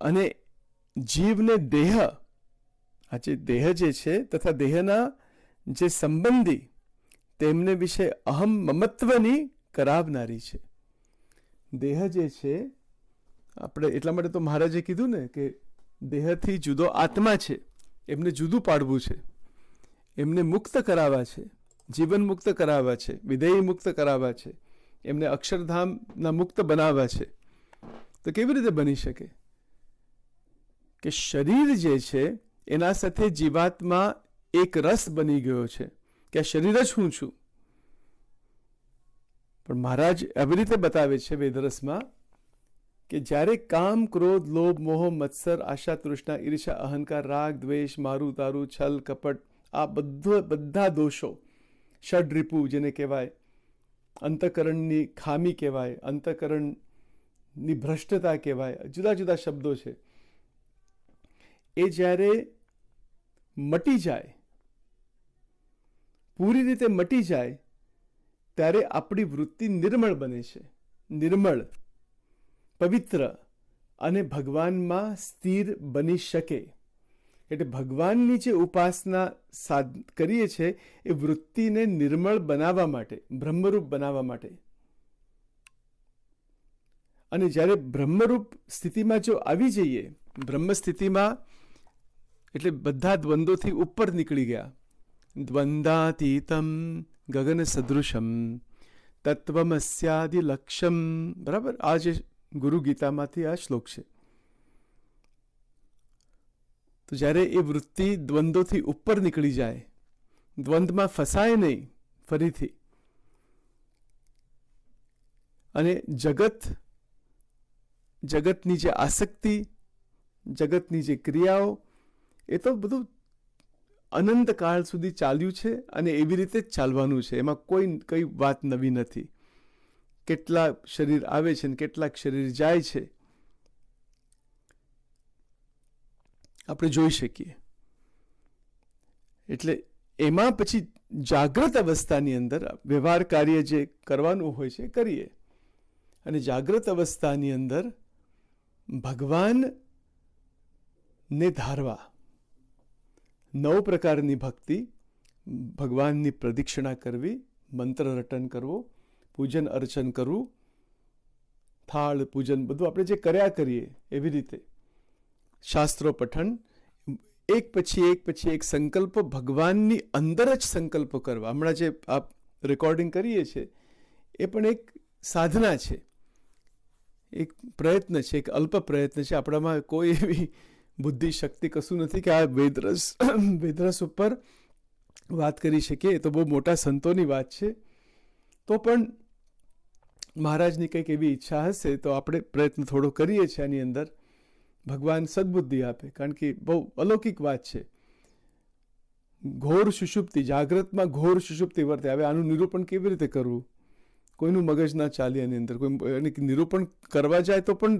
S1: અને જીવને દેહ, આ જે દેહ જે છે તથા દેહના જે સંબંધી, તેમને વિશે અહમ મમત્વની કરાવનારી છે. દેહ જે છે આપણે એટલા માટે તો મહારાજે કીધું ને કે દેહથી જુદો આત્મા છે, એમને જુદું પાડવું છે, એમને મુક્ત કરાવવા છે, જીવન મુક્ત કરાવવા છે, વિધેય મુક્ત કરાવવા છે, એમને અક્ષરધામના મુક્ત બનાવવા છે. તો કેવી રીતે બની શકે કે શરીર જે છે એના સાથે જીવાત્મા એક રસ બની ગયો છે કે આ શરીર જ હું છું. પણ મહારાજ એવી રીતે બતાવે છે વેદરસમાં કે જ્યારે કામ, ક્રોધ, લોભ, મોહ, મત્સર, આશા, તૃષ્ણા, ઈર્ષા, અહંકાર, રાગ, દ્વેષ, મારું તારું, છલ, કપટ, આ બધા દોષો, ષડરિપુ જેને કહેવાય, અંતઃકરણની ખામી કહેવાય, અંતઃકરણની ભ્રષ્ટતા કહેવાય, જુદા જુદા શબ્દો છે, એ જ્યારે મટી જાય, પૂરી રીતે મટી જાય, ત્યારે આપણી વૃત્તિ નિર્મળ બને છે. નિર્મળ, પવિત્ર અને ભગવાનમાં સ્થિર બની શકે. એટલે ભગવાનની જે ઉપાસના કરીએ છીએ એ વૃત્તિને નિર્મળ બનાવવા માટે, બ્રહ્મરૂપ બનાવવા માટે. અને જ્યારે બ્રહ્મરૂપ સ્થિતિમાં જો આવી જઈએ, બ્રહ્મ સ્થિતિમાં એટલે બધા દ્વંદ્વોથી ઉપર નીકળી ગયા. દ્વંદાતીતમ ગગન સદૃશમ તત્વમસ્યાદિ લક્ષ્યમ. બરાબર, આ જે ગુરુ ગીતામાંથી આ શ્લોક છે. તો જ્યારે એ વૃત્તિ દ્વંદ્વોથી ઉપર નીકળી જાય, દ્વંદ્વમાં ફસાય નહીં ફરીથી, અને જગતની જે આસક્તિ, જગતની જે ક્રિયાઓ, એ તો બધું અનંત કાળ સુધી ચાલ્યું છે અને એવી રીતે જ ચાલવાનું છે. એમાં કઈ વાત નવી નથી. કેટલાક શરીર આવે છે અને કેટલાક શરીર જાય છે, આપણે જોઈ શકીએ. એટલે એમાં પછી જાગ્રત અવસ્થાની અંદર વ્યવહાર કાર્ય જે કરવાનું હોય છે કરીએ. અને જાગ્રત અવસ્થાની અંદર ભગવાનને ધારવા, 9 પ્રકારની ભક્તિ ભગવાનની પ્રદક્ષિણા કરવી, મંત્ર રટન કરવો, પૂજન અર્ચન કરવું, થાળ પૂજન બધું આપણે જે કર્યા કરીએ એવી રીતે શાસ્ત્રો પઠન, એક પછી એક સંકલ્પો ભગવાનની અંદર જ સંકલ્પો કરવા. હમણાં જે આપ રેકોર્ડિંગ કરીએ છીએ એ પણ એક સાધના છે, એક પ્રયત્ન છે, એક અલ્પ પ્રયત્ન છે. આપણામાં કોઈ એવી બુદ્ધિ શક્તિ કશું નથી કે આ વેદરસ ઉપર વાત કરી શકીએ. એ તો બહુ મોટા સંતોની વાત છે. તો પણ મહારાજની કંઈક એવી ઈચ્છા હશે તો આપણે પ્રયત્ન થોડો કરીએ છીએ આની અંદર. ભગવાન સદબુદ્ધિ આપે, કારણ કે બહુ અલૌકિક વાત છે. ઘોર સુષુપ્તિ, જાગ્રતમાં ઘોર સુષુપ્તિ વર્તે. હવે આનું નિરૂપણ કેવી રીતે કરવું? કોઈનું મગજ ના ચાલે એની અંદર. કોઈ નિરૂપણ કરવા જાય તો પણ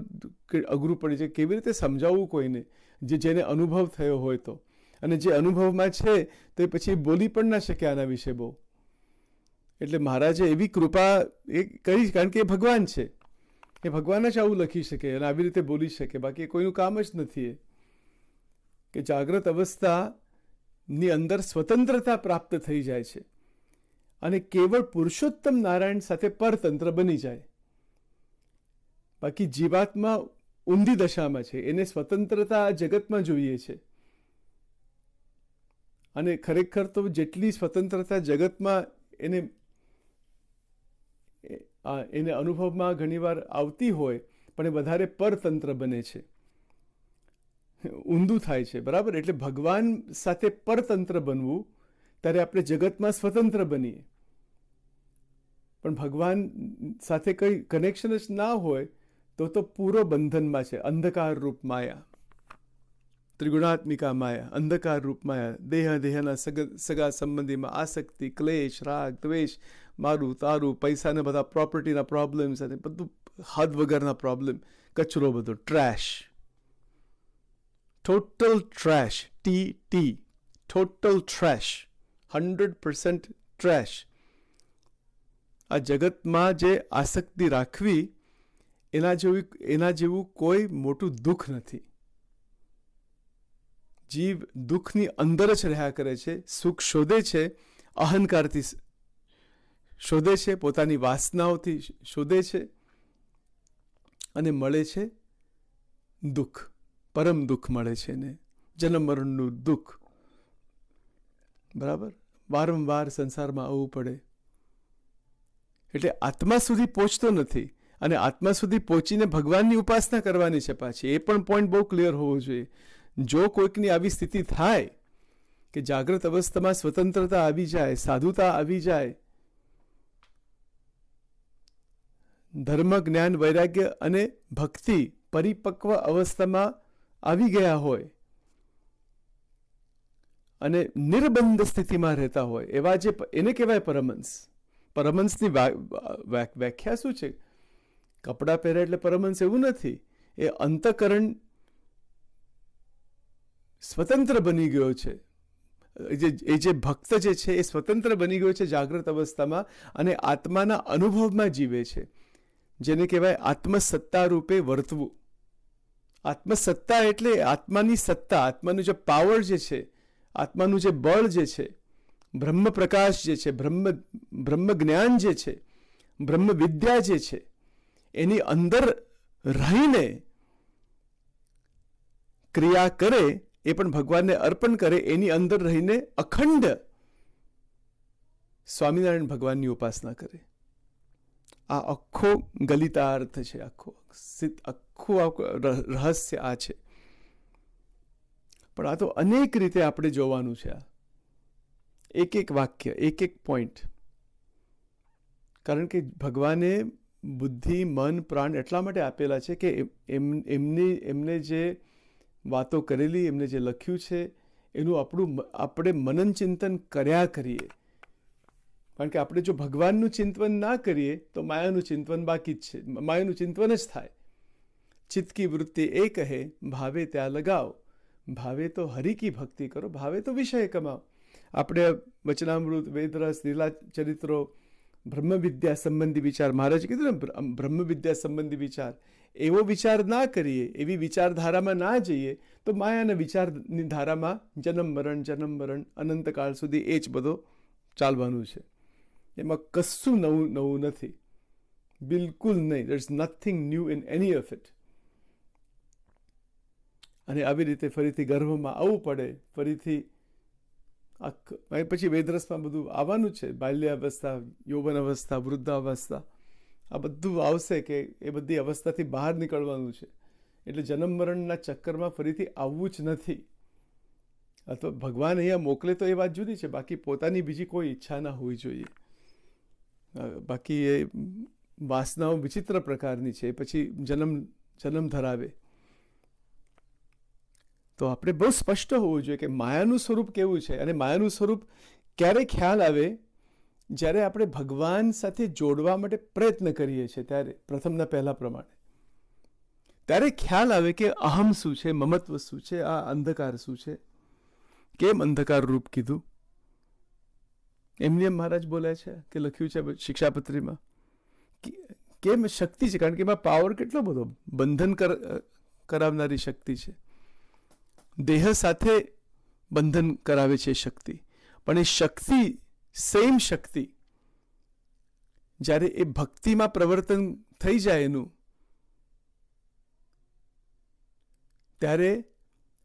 S1: અઘરું પડી જાય. કેવી રીતે સમજાવવું કોઈને જેને અનુભવ થયો હોય તો? અને જે અનુભવમાં છે તો એ પછી બોલી પણ ના શકે આના વિશે બહુ. એટલે મહારાજે એવી કૃપા એ કરી, કારણ કે એ ભગવાન છે. એ ભગવાન જ આવું લખી શકે અને આવી રીતે બોલી શકે. બાકી કોઈનું કામ જ નથી. એ કે જાગ્રત અવસ્થાની અંદર સ્વતંત્રતા પ્રાપ્ત થઈ જાય છે અને કેવળ પુરુષોત્તમ નારાયણ સાથે પરતંત્ર બની જાય. બાકી જીવાત્મા ઊંધી દશામાં છે. એને સ્વતંત્રતા આ જગતમાં જોઈએ છે. અને ખરેખર તો જેટલી સ્વતંત્રતા જગતમાં એને અનુભવમાં ઘણીવાર આવતી હોય પણ એ વધારે પરતંત્ર બને છે, ઊંધું થાય છે. બરાબર? એટલે ભગવાન સાથે પરતંત્ર બનવું, ત્યારે આપણે જગતમાં સ્વતંત્ર બનીએ. પણ ભગવાન સાથે કંઈ કનેક્શન જ ના હોય તો પૂરો બંધનમાં છે. અંધકાર રૂપ માયા, ત્રિગુણાત્મિકા માયા, અંધકાર રૂપ માયા. દેહના સગા સંબંધીમાં આસક્તિ, ક્લેશ, રાગ, દ્વેષ, મારું તારું, પૈસાને બધા પ્રોપર્ટીના પ્રોબ્લેમ્સ અને બધું હદ વગરના પ્રોબ્લેમ, કચરો બધો, trash, total trash, total trash, 100% trash. આ જગતમાં જે આસક્તિ રાખવી એના જેવું કોઈ મોટું દુઃખ નથી. જીવ દુઃખની અંદર જ રહ્યા કરે છે. સુખ શોધે છે, અહંકારથી શોધે છે, પોતાની વાસનાઓથી શોધે છે અને મળે છે દુઃખ, પરમ દુઃખ મળે છે એને, જન્મ મરણનું દુઃખ. બરાબર? વારંવાર સંસારમાં આવવું પડે. એટલે આત્મા સુધી પહોંચતો નથી અને આત્મા સુધી પહોંચીને ભગવાનની ઉપાસના કરવાની છે પાછી. એ પણ પોઈન્ટ બહુ ક્લિયર હોવો જોઈએ. જો કોઈકની આવી સ્થિતિ થાય કે જાગ્રત અવસ્થામાં સ્વતંત્રતા આવી જાય, સાધુતા આવી જાય, ધર્મ, જ્ઞાન, વૈરાગ્ય અને ભક્તિ પરિપક્વ અવસ્થામાં આવી ગયા હોય અને નિર્બંધ સ્થિતિમાં રહેતા હોય, એવા જે એને કહેવાય પરમહંસ. પરમહંસની વ્યાખ્યા શું છે? કપડાં પહેરે એટલે પરમહંસ એવું નથી. એ અંતઃકરણ સ્વતંત્ર બની ગયો છે. એ જે ભક્ત જે છે એ સ્વતંત્ર બની ગયો છે જાગ્રત અવસ્થામાં અને આત્માના અનુભવમાં જીવે છે, જેને કહેવાય આત્મસત્તા રૂપે વર્તવું. આત્મસત્તા એટલે આત્માની સત્તા, આત્માનું જે પાવર જે છે, આત્માનું જે બળ જે છે, બ્રહ્મ પ્રકાશ જે છે, બ્રહ્મ જ્ઞાન જે છે, બ્રહ્મ વિદ્યા જે છે, એની અંદર રહીને ક્રિયા કરે, એ પણ ભગવાનને અર્પણ કરે, એની અંદર રહીને અખંડ સ્વામિનારાયણ ભગવાનની ઉપાસના કરે. આ આખો ગલિતાર્થ છે, આખું રહસ્ય આ છે. પણ આ તો અનેક રીતે આપણે જોવાનું છે. આ એક વાક્ય, એક પોઈન્ટ. કારણ કે ભગવાને બુદ્ધિ, મન, પ્રાણ એટલા માટે આપેલા છે કે એમને જે વાતો કરેલી, એમને જે લખ્યું છે એનું આપણે મનન ચિંતન કર્યા કરીએ. કારણ કે આપણે જો ભગવાનનું ચિંતન ના કરીએ તો માયાનું ચિંતન બાકી જ છે. માયાનું ચિંતન જ થાય. ચિત્ત કી વૃત્તિ એ કહે, ભાવે ત્યાં લગાવ, ભાવે તો હરિ કી ભક્તિ કરો, ભાવે તો વિષય કમાઓ. આપણે વચનામૃત, વેદરસ, લીલા ચરિત્રો, બ્રહ્મવિદ્યા સંબંધી વિચાર, મહારાજે કીધું ને બ્રહ્મવિદ્યા સંબંધી વિચાર, એવો વિચાર ના કરીએ, એવી વિચારધારામાં ના જઈએ, તો માયાના વિચારની ધારામાં જન્મ મરણ અનંતકાળ સુધી એ જ બધો ચાલવાનું છે. એમાં કશું નવું નથી, બિલકુલ નહીં. There is nothing new in any of it. અને આવી રીતે ફરીથી ગર્ભમાં આવવું પડે, ફરીથી પછી વેદરસમાં બધું આવવાનું છે. બાલ્યાવસ્થા, યૌવન અવસ્થા, વૃદ્ધાવસ્થા, આ બધું આવશે કે એ બધી અવસ્થાથી બહાર નીકળવાનું છે. એટલે જન્મ મરણના ચક્કરમાં ફરીથી આવવું જ નથી. અથવા ભગવાન અહીંયા મોકલે તો એ વાત જુદી છે, બાકી પોતાની બીજી કોઈ ઈચ્છા ના હોવી જોઈએ. બાકી એ વાસનાઓ વિચિત્ર પ્રકારની છે, પછી જન્મ ધરાવે. તો આપણે બહુ સ્પષ્ટ હોવું જોઈએ કે માયાનું સ્વરૂપ કેવું છે. અને માયાનું સ્વરૂપ ક્યારે ખ્યાલ આવે? જ્યારે આપણે ભગવાન સાથે જોડવા માટે પ્રયત્ન કરીએ છીએ ત્યારે, પ્રથમના પહેલા પ્રમાણે, ત્યારે ખ્યાલ આવે કે અહમ શું છે, મમત્વ શું છે, આ અંધકાર શું છે. કેમ અંધકાર રૂપ કીધું? એમની એમ મહારાજ બોલ્યા છે કે લખ્યું છે શિક્ષાપત્રીમાં, કેમ શક્તિ છે? કારણ કે એમાં પાવર કેટલો બધો, બંધન કરાવનારી શક્તિ છે. દેહ સાથે બંધન કરાવે છે શક્તિ. પણ એ શક્તિ, સેમ શક્તિ, જ્યારે એ ભક્તિમાં પ્રવર્તન થઈ જાય એનું, ત્યારે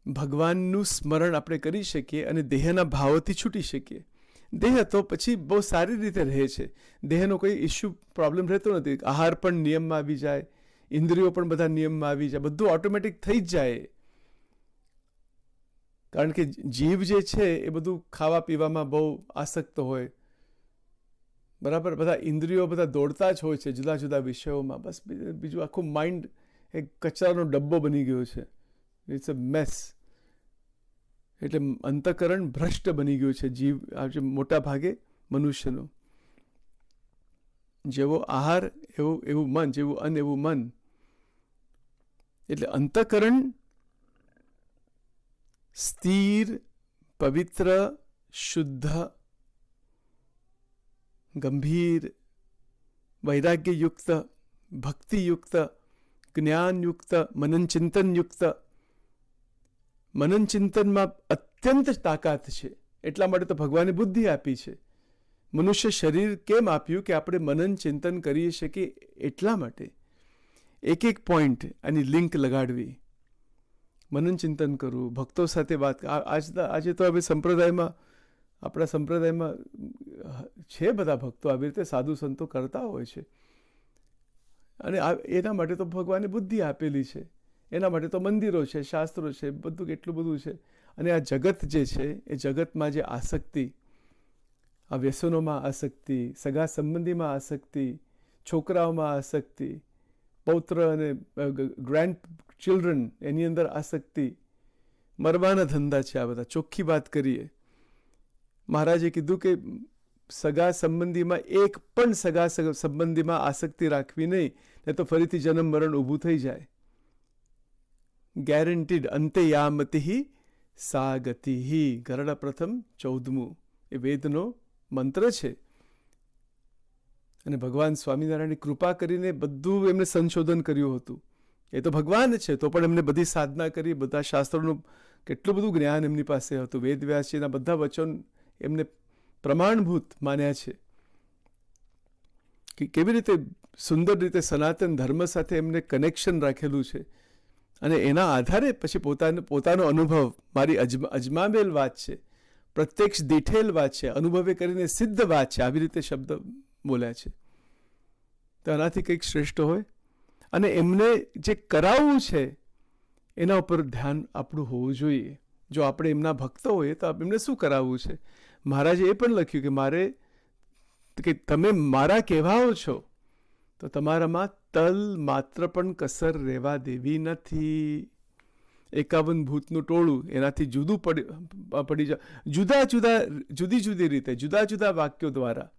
S1: ભગવાનનું સ્મરણ આપણે કરી શકીએ અને દેહના ભાવોથી છૂટી શકીએ. દેહ તો પછી બહુ સારી રીતે રહે છે. દેહનો કોઈ ઇસ્યુ, પ્રોબ્લેમ રહેતો નથી. આહાર પણ નિયમમાં આવી જાય, ઇન્દ્રિયો પણ બધા નિયમમાં આવી જાય, બધું ઓટોમેટિક થઈ જ જાય. કારણ કે જીવ જે છે એ બધું ખાવા પીવામાં બહુ આસક્ત હોય, બરાબર. બધા ઇન્દ્રિયો બધા દોડતા જ હોય છે જુદા જુદા વિષયોમાં. બસ બીજું આખું માઇન્ડ એક કચરાનો ડબ્બો બની ગયો છે. ઇટ્સ અ મેસ. એટલે અંતઃકરણ ભ્રષ્ટ બની ગયું છે જીવ, મોટા ભાગે મનુષ્યનું. જેવો આહાર એવું મન, જેવું અન્ન એવું મન. એટલે અંતઃકરણ સ્થિર, પવિત્ર, શુદ્ધ, ગંભીર, વૈરાગ્યયુક્ત, ભક્તિયુક્ત, જ્ઞાનયુક્ત, મનનચિંતનયુક્ત. મનનચિંતનમાં અત્યંત તાકાત છે. એટલા માટે તો ભગવાને બુદ્ધિ આપી છે. મનુષ્ય શરીર કેમ આપ્યું? કે આપણે મનન ચિંતન કરી શકીએ. એટલા માટે એક એક પોઈન્ટ આની લિંક લગાડવી, મનન ચિંતન કરવું, ભક્તો સાથે વાત. આજે તો હવે સંપ્રદાયમાં, આપણા સંપ્રદાયમાં છે બધા ભક્તો આવી રીતે સાધુ સંતો કરતા હોય છે. અને એના માટે તો ભગવાને બુદ્ધિ આપેલી છે. એના માટે તો મંદિરો છે, શાસ્ત્રો છે, બધું કેટલું બધું છે. અને આ જગત જે છે એ જગતમાં જે આસક્તિ, આ વ્યસનોમાં આસક્તિ, સગા સંબંધીમાં આસક્તિ, છોકરાઓમાં આસક્તિ, પૌત્ર અને ગ્રેન્ડ ચિલ્ડ્રન, એની અંદર આસક્તિ, મરવાના ધંધા છે આ બધા. ચોખ્ખી વાત કરીએ, મહારાજે કીધું કે સગા સંબંધીમાં એક પણ સગા સંબંધીમાં આસક્તિ રાખવી નહીં, નહીં તો ફરીથી જન્મ મરણ ઊભું થઈ જાય. ગેરંટીડ. અંતે યામતિ સા ગતિ. ગરડ પ્રથમ 14મું એ વેદનો મંત્ર છે. અને ભગવાન સ્વામિનારાયણની કૃપા કરીને બધું એમને સંશોધન કર્યું હતું. એ તો ભગવાન છે, તો પણ એમને બધી સાધના કરી, બધા શાસ્ત્રોનું કેટલું બધું જ્ઞાન એમની પાસે હતું. વેદવ્યાસજીના બધા વચન એમને પ્રમાણભૂત માન્યા છે. કે કેવી રીતે સુંદર રીતે સનાતન ધર્મ સાથે એમને કનેક્શન રાખેલું છે. અને એના આધારે પછી પોતાનો અનુભવ, મારી અજમાવેલ વાત છે, પ્રત્યક્ષ દીઠેલ વાત છે, અનુભવે કરીને સિદ્ધ વાત છે, આવી રીતે શબ્દ બોલ્યા છે. તો આનાથી કંઈક શ્રેષ્ઠ હોય. અને એમને જે કરાવવું છે એના ઉપર ધ્યાન આપણું હોવું જોઈએ. જો આપણે એમના ભક્ત હોઈએ તો એમને શું કરાવવું છે? મહારાજે એ પણ લખ્યું કે તમે મારા કહેવાઓ છો તો તમારામાં તલ માત્ર પણ કસર રહેવા દેવી નથી. 51 ભૂતનું ટોળું એનાથી જુદું પડી જાય. જુદી જુદી રીતે, જુદા જુદા વાક્યો દ્વારા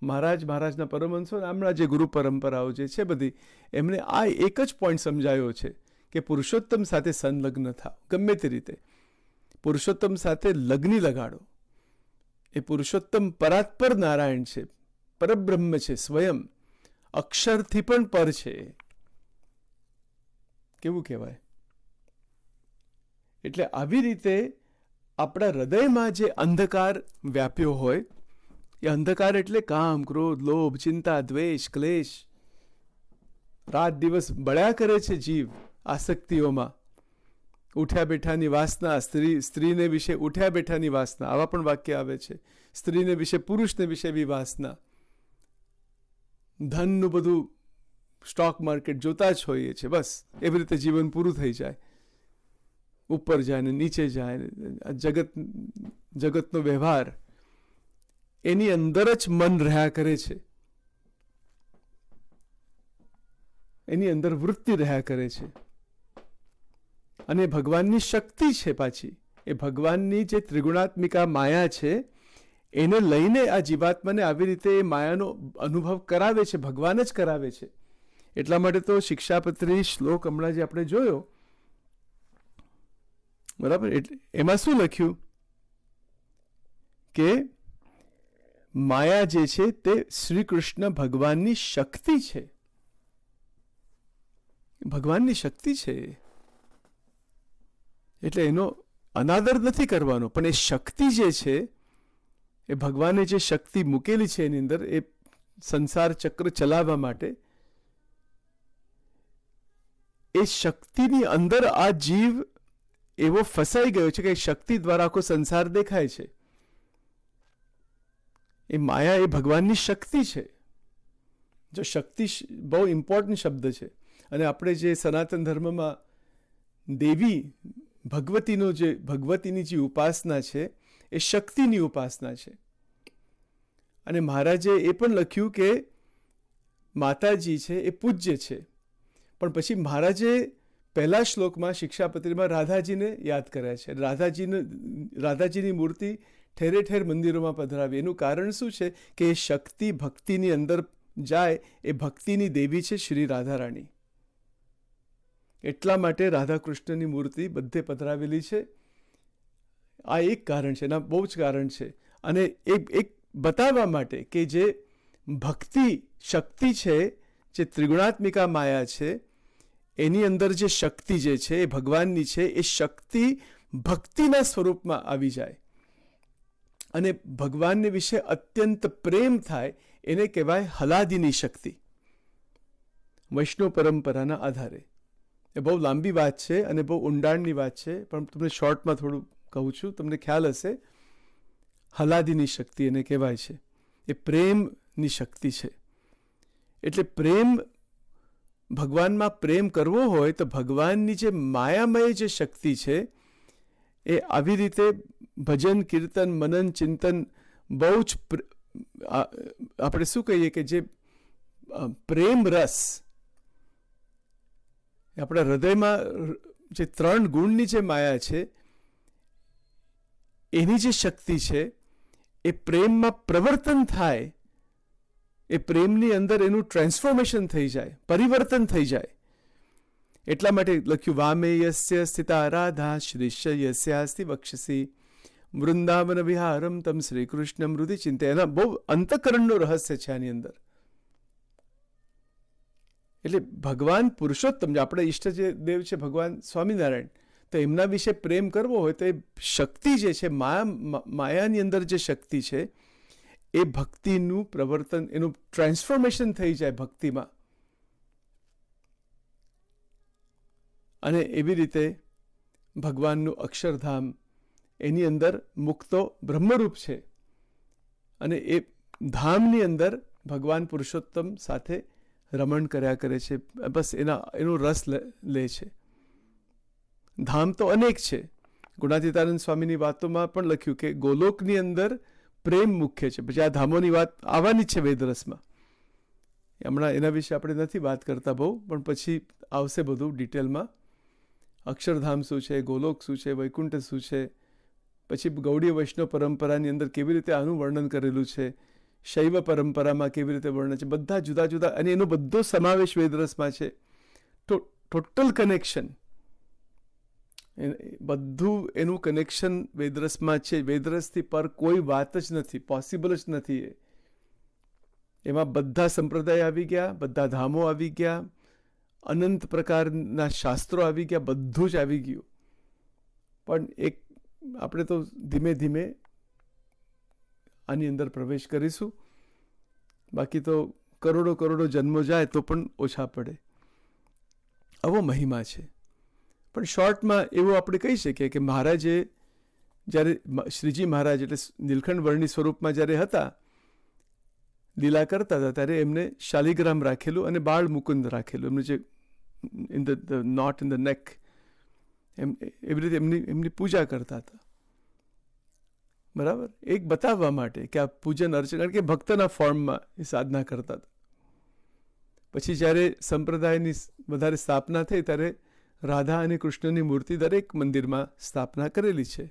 S1: મહારાજના પરમહંસો, હમણાં જે ગુરુ પરંપરાઓ જે છે બધી, એમને આ એક જ પોઈન્ટ સમજાયો છે કે પુરુષોત્તમ સાથે સંલગ્ન થાવ. ગમે તે રીતે પુરુષોત્તમ સાથે લગ્ની લગાડો. એ પુરુષોત્તમ પરાત્પર નારાયણ છે, પરબ્રહ્મ છે, સ્વયં અક્ષરથી પણ પર છે. કેવું કહેવાય. એટલે આવી રીતે આપણા હૃદયમાં જે અંધકાર વ્યાપ્યો હોય, એ અંધકાર એટલે કામ, ક્રોધ, લોભ, ચિંતા, દ્વેષ, ક્લેશ, રાત દિવસ બળ્યા કરે છે જીવ આસક્તિઓમાં. ઉઠ્યા બેઠાની વાસના, સ્ત્રીને વિશે ઉઠ્યા બેઠાની વાસના, આવા પણ વાક્ય આવે છે. સ્ત્રીને વિશે, પુરુષને વિશે બી વાસના. ધનનું બધું સ્ટોક માર્કેટ જોતા જ હોઈએ છે. બસ એવી રીતે જીવન પૂરું થઈ જાય. ઉપર જાય ને નીચે જાય ને જગતનો વ્યવહાર એની અંદર જ મન રહ્યા કરે છે, એની અંદર વૃત્તિ રહ્યા કરે છે. અને ભગવાનની શક્તિ છે પાછી, એ ભગવાનની જે ત્રિગુણાત્મિકા માયા છે એને લઈને આ જીવાત્માને આવી રીતે એ માયાનો અનુભવ કરાવે છે, ભગવાન જ કરાવે છે. એટલા માટે તો શિક્ષાપત્રી શ્લોક હમણાં જે આપણે જોયો, બરાબર, એમાં શું લખ્યું કે માયા જે છે તે શ્રી કૃષ્ણ ભગવાનની શક્તિ છે. ભગવાનની શક્તિ છે, એટલે એનો અનાદર નથી કરવાનો. પણ એ શક્તિ જે છે, એ ભગવાને જે શક્તિ મૂકેલી છે એની અંદર, એ સંસાર ચક્ર ચલાવવા માટે, એ શક્તિની અંદર આ જીવ એવો ફસાઈ ગયો છે કે શક્તિ દ્વારા આખો સંસાર દેખાય છે. એ માયા એ ભગવાનની શક્તિ છે. જો શક્તિ બહુ ઇમ્પોર્ટન્ટ શબ્દ છે. અને આપણે જે સનાતન ધર્મમાં દેવી ભગવતીની જે ઉપાસના છે એ શક્તિની ઉપાસના છે. અને મહારાજે એ પણ લખ્યું કે માતાજી છે એ પૂજ્ય છે. પણ પછી મહારાજે પહેલા શ્લોકમાં શિક્ષાપત્રીમાં રાધાજીને યાદ કર્યા છે. રાધાજીની મૂર્તિ ઠેરે ઠેર મંદિરોમાં પધરાવી. એનું કારણ શું છે કે એ શક્તિ ભક્તિની અંદર જાય, એ ભક્તિની દેવી છે શ્રી રાધારાણી. એટલા માટે રાધા કૃષ્ણની મૂર્તિ બધે પધરાવેલી છે. આ એક કારણ છે, એના બહુ જ કારણ છે. અને એક બતાવવા માટે કે જે ભક્તિ શક્તિ છે, જે ત્રિગુણાત્મિકા માયા છે, એની અંદર જે શક્તિ જે છે એ ભગવાનની છે. એ શક્તિ ભક્તિના સ્વરૂપમાં આવી જાય અને ભગવાનને વિશે અત્યંત પ્રેમ થાય, એને કહેવાય હલાદીની શક્તિ, વૈષ્ણવ પરંપરાના આધારે. એ બહુ લાંબી વાત છે અને બહુ ઊંડાણની વાત છે, પણ તમને શોર્ટમાં થોડું કહું છું, તમને ખ્યાલ હશે. હલાદીની શક્તિ એને કહેવાય છે. એ પ્રેમની શક્તિ છે. એટલે પ્રેમ, ભગવાનમાં પ્રેમ કરવો હોય તો ભગવાનની જે માયામય જે શક્તિ છે, એ આવી રીતે ભજન, કીર્તન, મનન, ચિંતન, બહુ જ આપણે શું કહીએ કે જે પ્રેમ રસ, આપણા હૃદયમાં જે 3 ગુણની જે માયા છે, એની જે શક્તિ છે, એ પ્રેમમાં પ્રવર્તન થાય, એ પ્રેમની અંદર એનું ટ્રાન્સફોર્મેશન થઈ જાય, પરિવર્તન થઈ જાય. એટલા માટે લખ્યું વામે યસ્ય સ્થિતા રાધા શ્રીશ્ય યસ્યાસ્તિ વક્ષસી વૃંદાવન વિહારમ તમ શ્રી કૃષ્ણ મૃદિ ચિંતે. એના બહુ અંતઃકરણનું રહસ્ય છે આની અંદર. એટલે ભગવાન પુરુષોત્તમ, આપણે ઈષ્ટ જે દેવ છે ભગવાન સ્વામિનારાયણ, તો એમના વિશે પ્રેમ કરવો હોય તો એ શક્તિ જે છે, માયાની અંદર જે શક્તિ છે, એ ભક્તિનું પ્રવર્તન, એનું ટ્રાન્સફોર્મેશન થઈ જાય ભક્તિમાં. અને એવી રીતે ભગવાનનું અક્ષરધામ, એની અંદર મુક્તો બ્રહ્મરૂપ છે અને એ ધામની અંદર ભગવાન પુરુષોત્તમ સાથે રમણ કર્યા કરે છે. બસ એનો રસ લે છે. ધામ તો અનેક છે. ગુણાતીતાનંદ સ્વામીની વાતોમાં પણ લખ્યું કે ગોલોકની અંદર પ્રેમ મુખ્ય છે. પછી આ ધામોની વાત આવવાની જ છે વેદરસમાં. હમણાં એના વિશે આપણે નથી વાત કરતા બહુ, પણ પછી આવશે બધું ડિટેલમાં. અક્ષરધામ શું છે, ગોલોક શું છે, વૈકુંઠ શું છે, પછી ગૌડીય વૈષ્ણવ પરંપરાની અંદર કેવી રીતે આનું વર્ણન કરેલું છે, શૈવ પરંપરામાં કેવી રીતે વર્ણન છે, બધા જુદા જુદા, અને એનો બધો સમાવેશ વેદરસમાં છે. ટોટલ કનેક્શન, બધું એનું કનેક્શન વેદરસમાં છે. વેદરસથી પર કોઈ વાત જ નથી, પોસિબલ જ નથી. એમાં બધા સંપ્રદાય આવી ગયા, બધા ધામો આવી ગયા, અનંત પ્રકારના શાસ્ત્રો આવી ગયા, બધું જ આવી ગયું. પણ આપણે તો ધીમે ધીમે આની અંદર પ્રવેશ કરીશું. બાકી તો કરોડો કરોડો જન્મો જાય તો પણ ઓછા પડે. આવો મહિમા છે. પણ શોર્ટમાં એવું આપણે કહી શકીએ કે મહારાજે જ્યારે શ્રીજી મહારાજ એટલે નીલકંઠ વર્ણી સ્વરૂપમાં જ્યારે હતા, લીલા કરતા હતા, ત્યારે એમને શાલિગ્રામ રાખેલું અને બાળ મુકુંદ રાખેલું, એમનું જે in the knot in the neck, એવી રીતે એમની પૂજા કરતા હતા. બરાબર, એક બતાવવા માટે કે આ પૂજન અર્ચન, કારણ કે ભક્તના ફોર્મમાં એ સાધના કરતા હતા. પછી જ્યારે સંપ્રદાયની વધારે સ્થાપના થઈ ત્યારે રાધા અને કૃષ્ણની મૂર્તિ દરેક મંદિરમાં સ્થાપના કરેલી છે.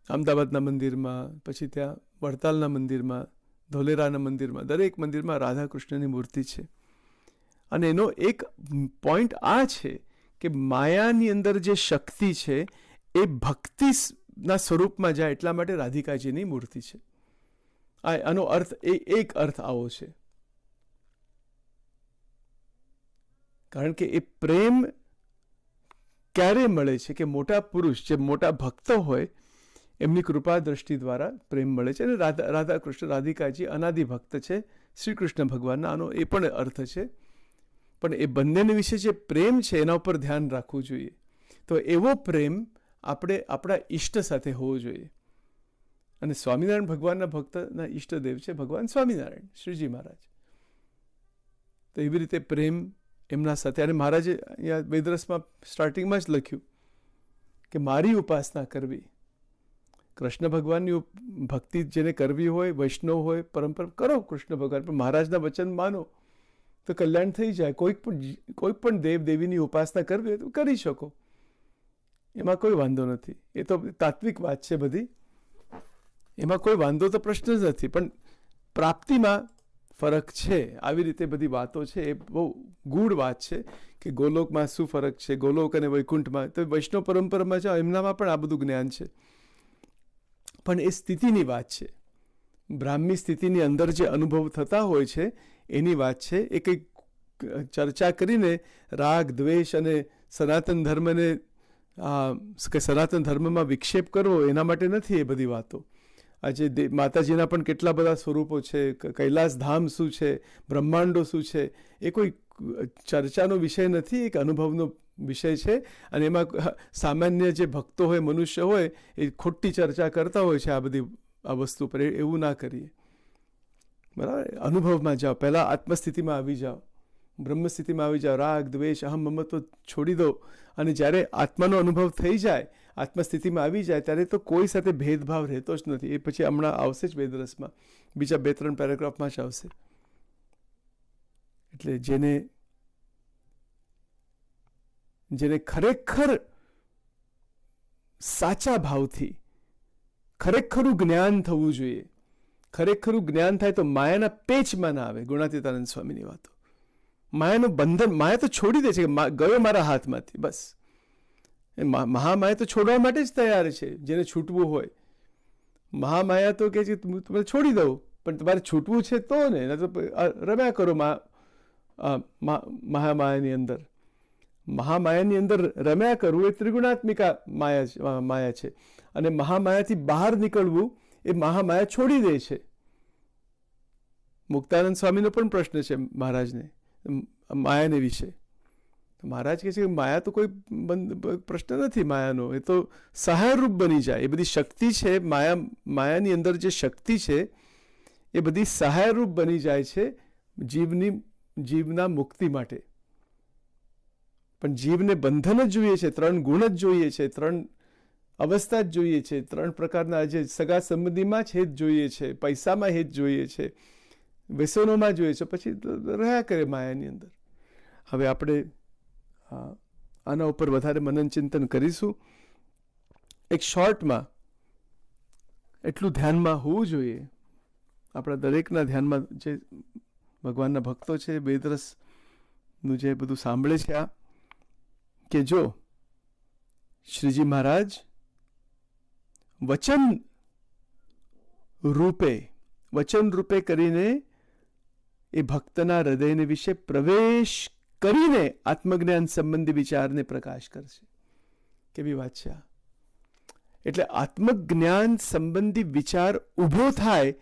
S1: અમદાવાદના મંદિરમાં, પછી ત્યાં વડતાલના મંદિરમાં, ધોલેરાના મંદિરમાં, દરેક મંદિરમાં રાધા કૃષ્ણની મૂર્તિ છે. અને એનો એક પોઈન્ટ આ છે કે માયાની અંદર જે શક્તિ છે એ ભક્તિના સ્વરૂપમાં જાય, એટલા માટે રાધિકાજીની મૂર્તિ છે. આનો અર્થ એક અર્થ આવો છે. કારણ કે એ પ્રેમ ક્યારે મળે છે કે મોટા પુરુષ, જે મોટા ભક્ત હોય, એમની કૃપા દ્રષ્ટિ દ્વારા પ્રેમ મળે છે. અને રાધા કૃષ્ણ રાધિકાજી અનાદિ ભક્ત છે શ્રી કૃષ્ણ ભગવાનના, આનો એ પણ અર્થ છે. પણ એ બંનેને વિશે જે પ્રેમ છે એના ઉપર ધ્યાન રાખવું જોઈએ. તો એવો પ્રેમ આપણે આપણા ઈષ્ટ સાથે હોવો જોઈએ. અને સ્વામિનારાયણ ભગવાનના ભક્તના ઈષ્ટદેવ છે ભગવાન સ્વામિનારાયણ, શ્રીજી મહારાજ. તો એવી રીતે પ્રેમ એમના સાથે. અને મહારાજે અહીંયા વેદરસમાં સ્ટાર્ટિંગમાં જ લખ્યું કે મારી ઉપાસના કરવી, કૃષ્ણ ભગવાનની ભક્તિ જેને કરવી હોય, વૈષ્ણવ હોય, પરંપરા કરો કૃષ્ણ ભગવાન, પણ મહારાજના વચન માનો તો કલ્યાણ થઈ જાય. કોઈ પણ દેવ દેવીની ઉપાસના કરવી હોય તો કરી શકો, એમાં કોઈ વાંધો નથી. એ તો તાત્વિક વાત છે બધી, એમાં કોઈ વાંધો તો પ્રશ્ન જ નથી. પણ પ્રાપ્તિમાં ફરક છે. આવી રીતે બધી વાતો છે, એ બહુ ગૂઢ વાત છે કે ગોલોકમાં શું ફરક છે, ગોલોક અને વૈકુંઠમાં. તો વૈષ્ણવ પરંપરામાં જાઓ, એમનામાં પણ આ બધું જ્ઞાન છે. પણ એ સ્થિતિની વાત છે. બ્રાહ્મી સ્થિતિની અંદર જે અનુભવ થતા હોય છે એની વાત છે. એ કંઈક ચર્ચા કરીને રાગ, દ્વેષ અને સનાતન ધર્મને સનાતન ધર્મમાં વિક્ષેપ કરવો એના માટે નથી એ બધી વાતો. આજે માતાજીના પણ કેટલા બધા સ્વરૂપો છે, કૈલાસ ધામ શું છે, બ્રહ્માંડો શું છે, એ કોઈ ચર્ચાનો વિષય નથી, એક અનુભવનો વિષય છે. અને એમાં સામાન્ય જે ભક્તો હોય, મનુષ્ય હોય, એ ખોટી ચર્ચા કરતા હોય છે આ વસ્તુ પર. એવું ના કરીએ. બરાબર, અનુભવમાં જાઓ, પહેલાં આત્મસ્થિતિમાં આવી જાઓ, બ્રહ્મસ્થિતિમાં આવી જાઓ. રાગ, દ્વેષ, અહમ, મમત્વ છોડી દો. અને જ્યારે આત્માનો અનુભવ થઈ જાય, આત્મસ્થિતિમાં આવી જાય, ત્યારે તો કોઈ સાથે ભેદભાવ રહેતો જ નથી. એ પછી હમણાં આવશે જ વેદરસમાં, બીજા 2-3 પેરેગ્રાફમાં જ આવશે. એટલે જેને ખરેખર સાચા ભાવથી ખરેખરું જ્ઞાન થવું જોઈએ, ખરેખરું જ્ઞાન થાય તો માયાના પેચમાં ના આવે. ગુણાતીતાનંદ સ્વામીની વાતો. માયાનું બંધન, માયા તો છોડી દે છે કે ગયો મારા હાથમાંથી, બસ. મહામાયા તો છોડવા માટે જ તૈયાર છે જેને છૂટવું હોય. મહામાયા તો કે છે તમે છોડી દઉં, પણ તમારે છૂટવું છે તો ને, તો રમ્યા કરો મહામાયાની અંદર. મહામાયાની અંદર રમ્યા કરવું એ ત્રિગુણાત્મિકા માયા છે. અને મહામાયાથી બહાર નીકળવું એ મહામાયા છોડી દે છે. મુક્તાનંદ સ્વામીનો પણ પ્રશ્ન છે મહારાજને માયાને વિશે. મહારાજ કહે છે કે માયા તો કોઈ પ્રશ્ન નથી માયાનો, એ તો સહાયરૂપ બની જાય. એ બધી શક્તિ છે, માયાની અંદર જે શક્તિ છે એ બધી સહાયરૂપ બની જાય છે જીવના મુક્તિ માટે. પણ જીવને બંધન જ જોઈએ છે, 3 ગુણ જ જોઈએ છે, 3 અવસ્થા જ જોઈએ છે, 3 પ્રકારના જે સગા સંબંધીમાં જ હેત જોઈએ છે, પૈસામાં હેત જોઈએ છે, વ્યસનોમાં જોઈએ છે, પછી રહ્યા કરે માયાની અંદર. હવે આપણે આના ઉપર વધારે મનન ચિંતન કરીશું. એક શોર્ટમાં એટલું ધ્યાનમાં હોવું જોઈએ, આપણા દરેકના ધ્યાનમાં, જે ભગવાનના ભક્તો છે, વેદરસનું જે બધું સાંભળે છે, આ કે જો શ્રીજી મહારાજ વચન રૂપે કરીને એ ભક્તના હૃદયને વિશે પ્રવેશ કરીને આત્મજ્ઞાન સંબંધી વિચારને પ્રકાશ કરશે. કેવી વાત છે આ! એટલે આત્મજ્ઞાન સંબંધી વિચાર ઊભો થાય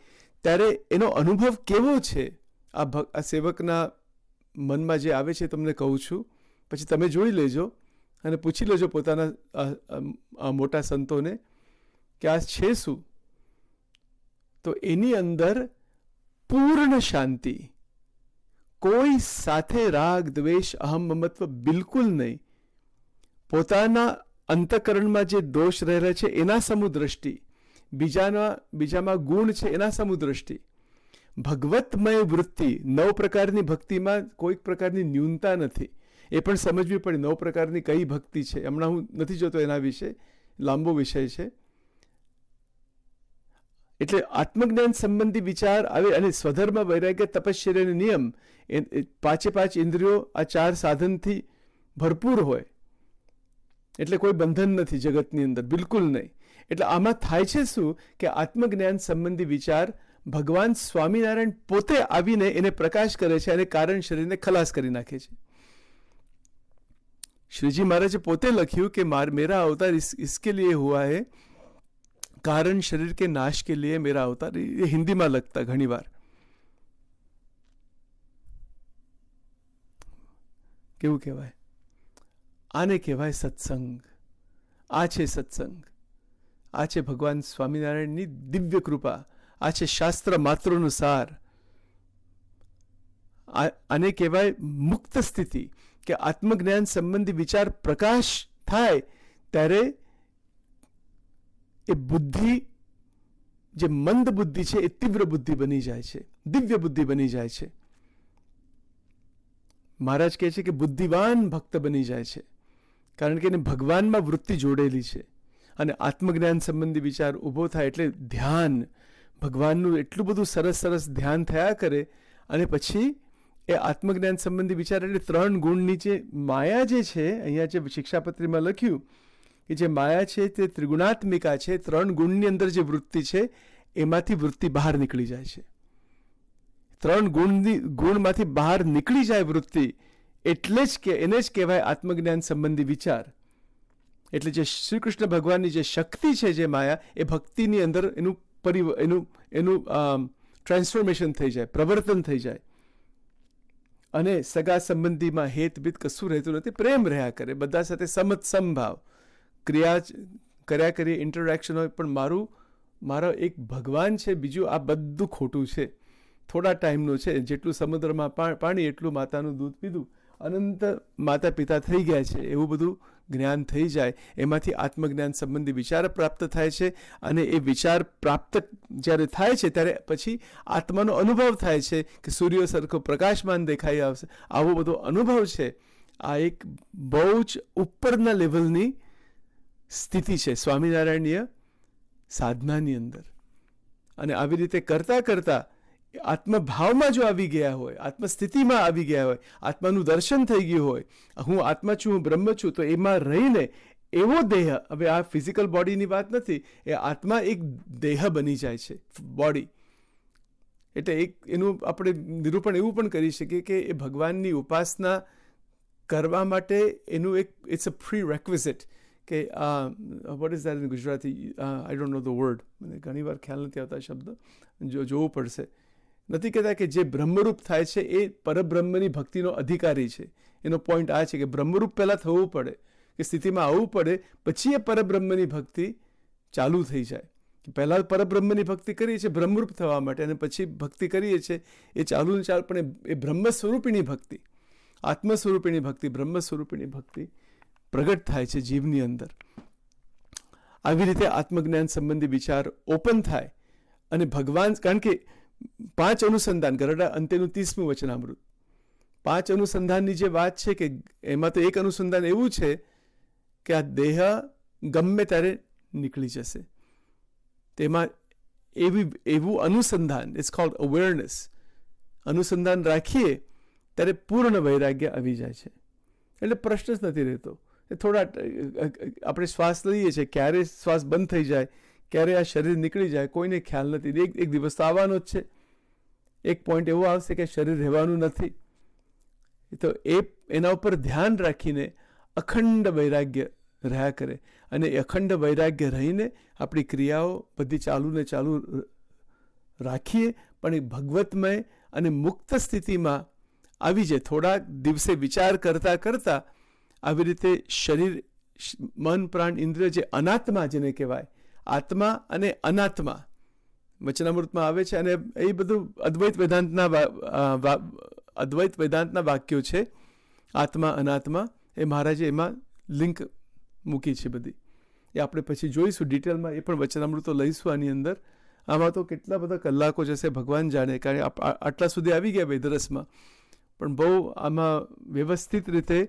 S1: ત્યારે એનો અનુભવ કેવો છે, આ સેવકના મનમાં જે આવે છે તમને કહું છું, પછી તમે જોઈ લેજો અને પૂછી લેજો પોતાના મોટા સંતોને કે આ છે શું. તો એની અંદર પૂર્ણ શાંતિ, કોઈ સાથે રાગ દ્વેષ અહમ મમત્વ બિલકુલ નહીં, પોતાના અંતઃકરણમાં જે દોષ રહેલા છે એના સમુદ્રષ્ટિ, બીજામાં ગુણ છે એના સમુદ્રષ્ટિ, ભગવતમય વૃત્તિ. 9 પ્રકારની ભક્તિમાં કોઈક પ્રકારની ન્યૂનતા નથી, એ પણ સમજવી પડે 9 પ્રકારની કઈ ભક્તિ છે. હમણાં હું નથી જોતો એના વિશે, લાંબો વિષય છે. એટલે આત્મજ્ઞાન સંબંધી વિચાર આવે અને સ્વધર્મ, વૈરાગ્ય, તપશ્ચર્ય અને નિયમ, 5 ઇન્દ્રિયો આ 4 સાધનથી ભરપૂર હોય. એટલે કોઈ બંધન નથી જગતની અંદર, બિલકુલ નહીં. એટલે આમાં થાય છે શું કે આત્મજ્ઞાન સંબંધી વિચાર ભગવાન સ્વામિનારાયણ પોતે આવીને એને પ્રકાશ કરે છે અને કારણ શરીરને ખલાસ કરી નાખે છે. શ્રીજી મહારાજે પોતે લખ્યું કે મેરા અવતાર इसके लिए हुआ है, कारण शरीर के नाश के लिए मेरा अवतार. ये हिंदीમાં લખતા ઘણી વાર. કેવું કહેવાય? આને કહેવાય સત્સંગ. આ છે સત્સંગ, આ છે ભગવાન સ્વામિનારાયણની દિવ્ય કૃપા, આ છે શાસ્ત્ર માત્રનો સાર. આને કહેવાય મુક્ત સ્થિતિ, કે આત્મજ્ઞાન સંબંધી વિચાર પ્રકાશ થાય ત્યારે એ બુદ્ધિ, જે મંદ બુદ્ધિ છે એ તીવ્ર બુદ્ધિ બની જાય છે, દિવ્ય બુદ્ધિ બની જાય છે. મહારાજ કહે છે કે બુદ્ધિવાન ભક્ત બની જાય છે, કારણ કે એને ભગવાનમાં વૃત્તિ જોડેલી છે. અને આત્મજ્ઞાન સંબંધી વિચાર ઊભો થાય એટલે ધ્યાન, ભગવાનનું એટલું બધું સરસ સરસ ધ્યાન થયા કરે. અને પછી એ આત્મજ્ઞાન સંબંધી વિચાર એટલે 3 ગુણની જે માયા જે છે, અહીંયા જે શિક્ષાપત્રીમાં લખ્યું કે જે માયા છે તે ત્રિગુણાત્મિકા છે. 3 ગુણની અંદર જે વૃત્તિ છે એમાંથી વૃત્તિ બહાર નીકળી જાય છે. 3 ગુણમાંથી બહાર નીકળી જાય વૃત્તિ, એટલે જ કે એને જ કહેવાય આત્મજ્ઞાન સંબંધી વિચાર. એટલે જે શ્રી કૃષ્ણ ભગવાનની જે શક્તિ છે, જે માયા, એ ભક્તિની અંદર એનું ટ્રાન્સફોર્મેશન થઈ જાય, પ્રવર્તન થઈ જાય. અને સગા સંબંધીમાં હેતભીત કશું રહેતું નથી, પ્રેમ રહ્યા કરે, બધા સાથે સમભાવ, ક્રિયા કર્યા કરીએ, ઇન્ટરેક્શન હોય. પણ મારો એક ભગવાન છે, બીજું આ બધું ખોટું છે, થોડા ટાઈમનું છે. જેટલું સમુદ્રમાં પાણી એટલું માતાનું દૂધ પીધું, અનંત માતા પિતા થઈ ગયા છે, એવું બધું જ્ઞાન થઈ જાય. એમાંથી આત્મજ્ઞાન સંબંધી વિચાર પ્રાપ્ત થાય છે. અને એ વિચાર પ્રાપ્ત જ્યારે થાય છે ત્યારે પછી આત્માનો અનુભવ થાય છે કે સૂર્ય સરખો પ્રકાશમાન દેખાઈ આવશે. આવો બધો અનુભવ છે. આ એક બહુ જ ઉપરના લેવલની સ્થિતિ છે સ્વામિનારાયણીય સાધનાની અંદર. અને આવી રીતે કરતાં કરતાં આત્મભાવમાં જો આવી ગયા હોય, આત્મસ્થિતિમાં આવી ગયા હોય, આત્માનું દર્શન થઈ ગયું હોય, હું આત્મા છું, હું બ્રહ્મ છું, તો એમાં રહીને એવો દેહ, હવે આ ફિઝિકલ બોડીની વાત નથી, એ આત્મા એક દેહ બની જાય છે, બોડી. એટલે એનું આપણે નિરૂપણ એવું પણ કરી શકીએ કે એ ભગવાનની ઉપાસના કરવા માટે એનું ઇટ્સ અ પ્રી રેક્વિઝિટ કે what is that in Gujarati? I don't know the word, મને ઘણી વાર ખ્યાલ નથી આવતા શબ્દ, જોવું પડશે. નથી કહેતા કે જે બ્રહ્મરૂપ થાય છે એ પરબ્રહ્મની ભક્તિનો અધિકારી છે. એનો પોઈન્ટ આ છે કે બ્રહ્મરૂપ પહેલાં થવું પડે, કે સ્થિતિમાં આવવું પડે, પછી એ પરબ્રહ્મની ભક્તિ ચાલુ થઈ જાય. પહેલાં પરબ્રહ્મની ભક્તિ કરીએ છીએ બ્રહ્મરૂપ થવા માટે, અને પછી ભક્તિ કરીએ છીએ એ ચાલુ ને ચાલુ, પણ એ બ્રહ્મ સ્વરૂપિણી ભક્તિ, આત્મ સ્વરૂપિણી ભક્તિ, બ્રહ્મ સ્વરૂપિણી ભક્તિ પ્રગટ થાય છે જીવની અંદર. આવી રીતે આત્મજ્ઞાન સંબંધી વિચાર ઓપન થાય અને ભગવાન, કારણ કે 5 અનુસંધાન, ગરડા અંતેનું 30મું વચનામૃત, 5 અનુસંધાનની જે વાત છે કે એમાં તો એક અનુસંધાન એવું છે કે આ દેહ ગમે ત્યારે નીકળી જશે. તેમાં એવું અનુસંધાન, ઇટ્સ કોલ્ડ અવેરનેસ, અનુસંધાન રાખીએ ત્યારે પૂર્ણ વૈરાગ્ય આવી જાય છે. એટલે પ્રશ્ન જ નથી રહેતો. થોડા આપણે શ્વાસ લઈએ છીએ, ક્યારે શ્વાસ બંધ થઈ જાય, ક્યારે આ શરીર નીકળી જાય, કોઈને ખ્યાલ નથી. એક દિવસ તો આવવાનો જ છે, એક પોઈન્ટ એવો આવશે કે શરીર રહેવાનું નથી. તો એના ઉપર ધ્યાન રાખીને અખંડ વૈરાગ્ય રહ્યા કરે, અને એ અખંડ વૈરાગ્ય રહીને આપણી ક્રિયાઓ બધી ચાલુ ને ચાલુ રાખીએ, પણ એ ભગવતમય અને મુક્ત સ્થિતિમાં આવી જાય. થોડાક દિવસે વિચાર કરતાં કરતાં આવી રીતે શરીર, મન, પ્રાણ, ઇન્દ્રિય, જે અનાત્મા જેને કહેવાય, આત્મા અને અનાત્મા વચનામૃતમાં આવે છે, અને એ બધું અદ્વૈત વેદાંતના વાક્યો છે. આત્મા અનાત્મા એ મહારાજે એમાં લિંક મૂકી છે બધી. એ આપણે પછી જોઈશું ડિટેલમાં, એ પણ વચનામૃતો લઈશું આની અંદર. આમાં તો કેટલા બધા કલાકો જશે ભગવાન જાણે, કારણ કે આટલા સુધી આવી ગયા વેદરસમાં, પણ બહુ આમાં વ્યવસ્થિત રીતે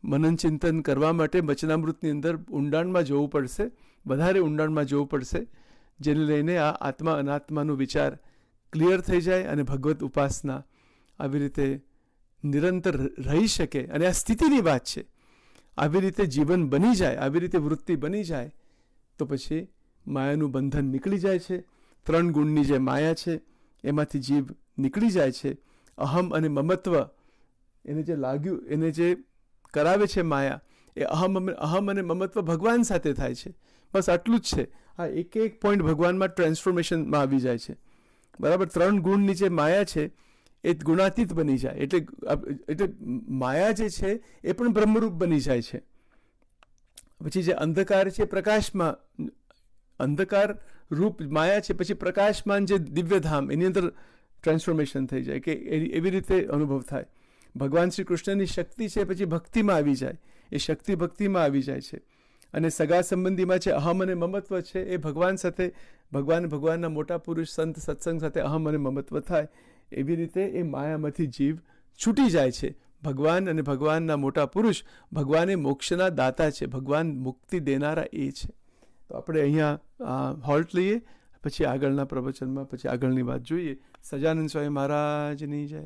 S1: મનન ચિંતન કરવા માટે વચનામૃતની અંદર ઊંડાણમાં જવું પડશે, વધારે ઊંડાણમાં જવું પડશે, જેને લઈને આ આત્મા અનાત્માનો વિચાર ક્લિયર થઈ જાય અને ભગવત ઉપાસના આવી રીતે નિરંતર રહી શકે. અને આ સ્થિતિની વાત છે. આવી રીતે જીવન બની જાય, આવી રીતે વૃત્તિ બની જાય, તો પછી માયાનું બંધન નીકળી જાય છે. 3 ગુણની જે માયા છે એમાંથી જીવ નીકળી જાય છે. અહમ અને મમત્વ એને જે લાગ્યું, એને જે કરાવે છે માયા, એ અહમ અને મમત્વ ભગવાન સાથે થાય છે. બસ આટલું જ છે. આ એક પોઈન્ટ ભગવાનમાં ટ્રાન્સફોર્મેશનમાં આવી જાય છે. બરાબર. 3 ગુણની જે માયા છે એ ગુણાતીત બની જાય, એટલે માયા જે છે એ પણ બ્રહ્મરૂપ બની જાય છે. પછી જે અંધકાર છે પ્રકાશમાં, અંધકાર રૂપ માયા છે, પછી પ્રકાશમાન જે દિવ્યધામ, એની અંદર ટ્રાન્સફોર્મેશન થઈ જાય, કે એવી રીતે અનુભવ થાય. ભગવાન શ્રી કૃષ્ણની શક્તિ છે પછી ભક્તિમાં આવી જાય, એ શક્તિ ભક્તિમાં આવી જાય છે. અને સગા સંબંધીમાં છે અહમ અને મમત્વ છે, એ ભગવાન સાથે, ભગવાનના મોટા પુરુષ સંત સત્સંગ સાથે અહમ અને મમત્વ થાય. એવી રીતે એ માયામાંથી જીવ છૂટી જાય છે. ભગવાન અને ભગવાનના મોટા પુરુષ, ભગવાન એ મોક્ષના દાતા છે, ભગવાન મુક્તિ દેનારા એ છે. તો આપણે અહીંયા હોલ્ટ લઈએ, પછી આગળના પ્રવચનમાં પછી આગળની વાત જોઈએ. સજાનંદ સ્વામી મહારાજની જય.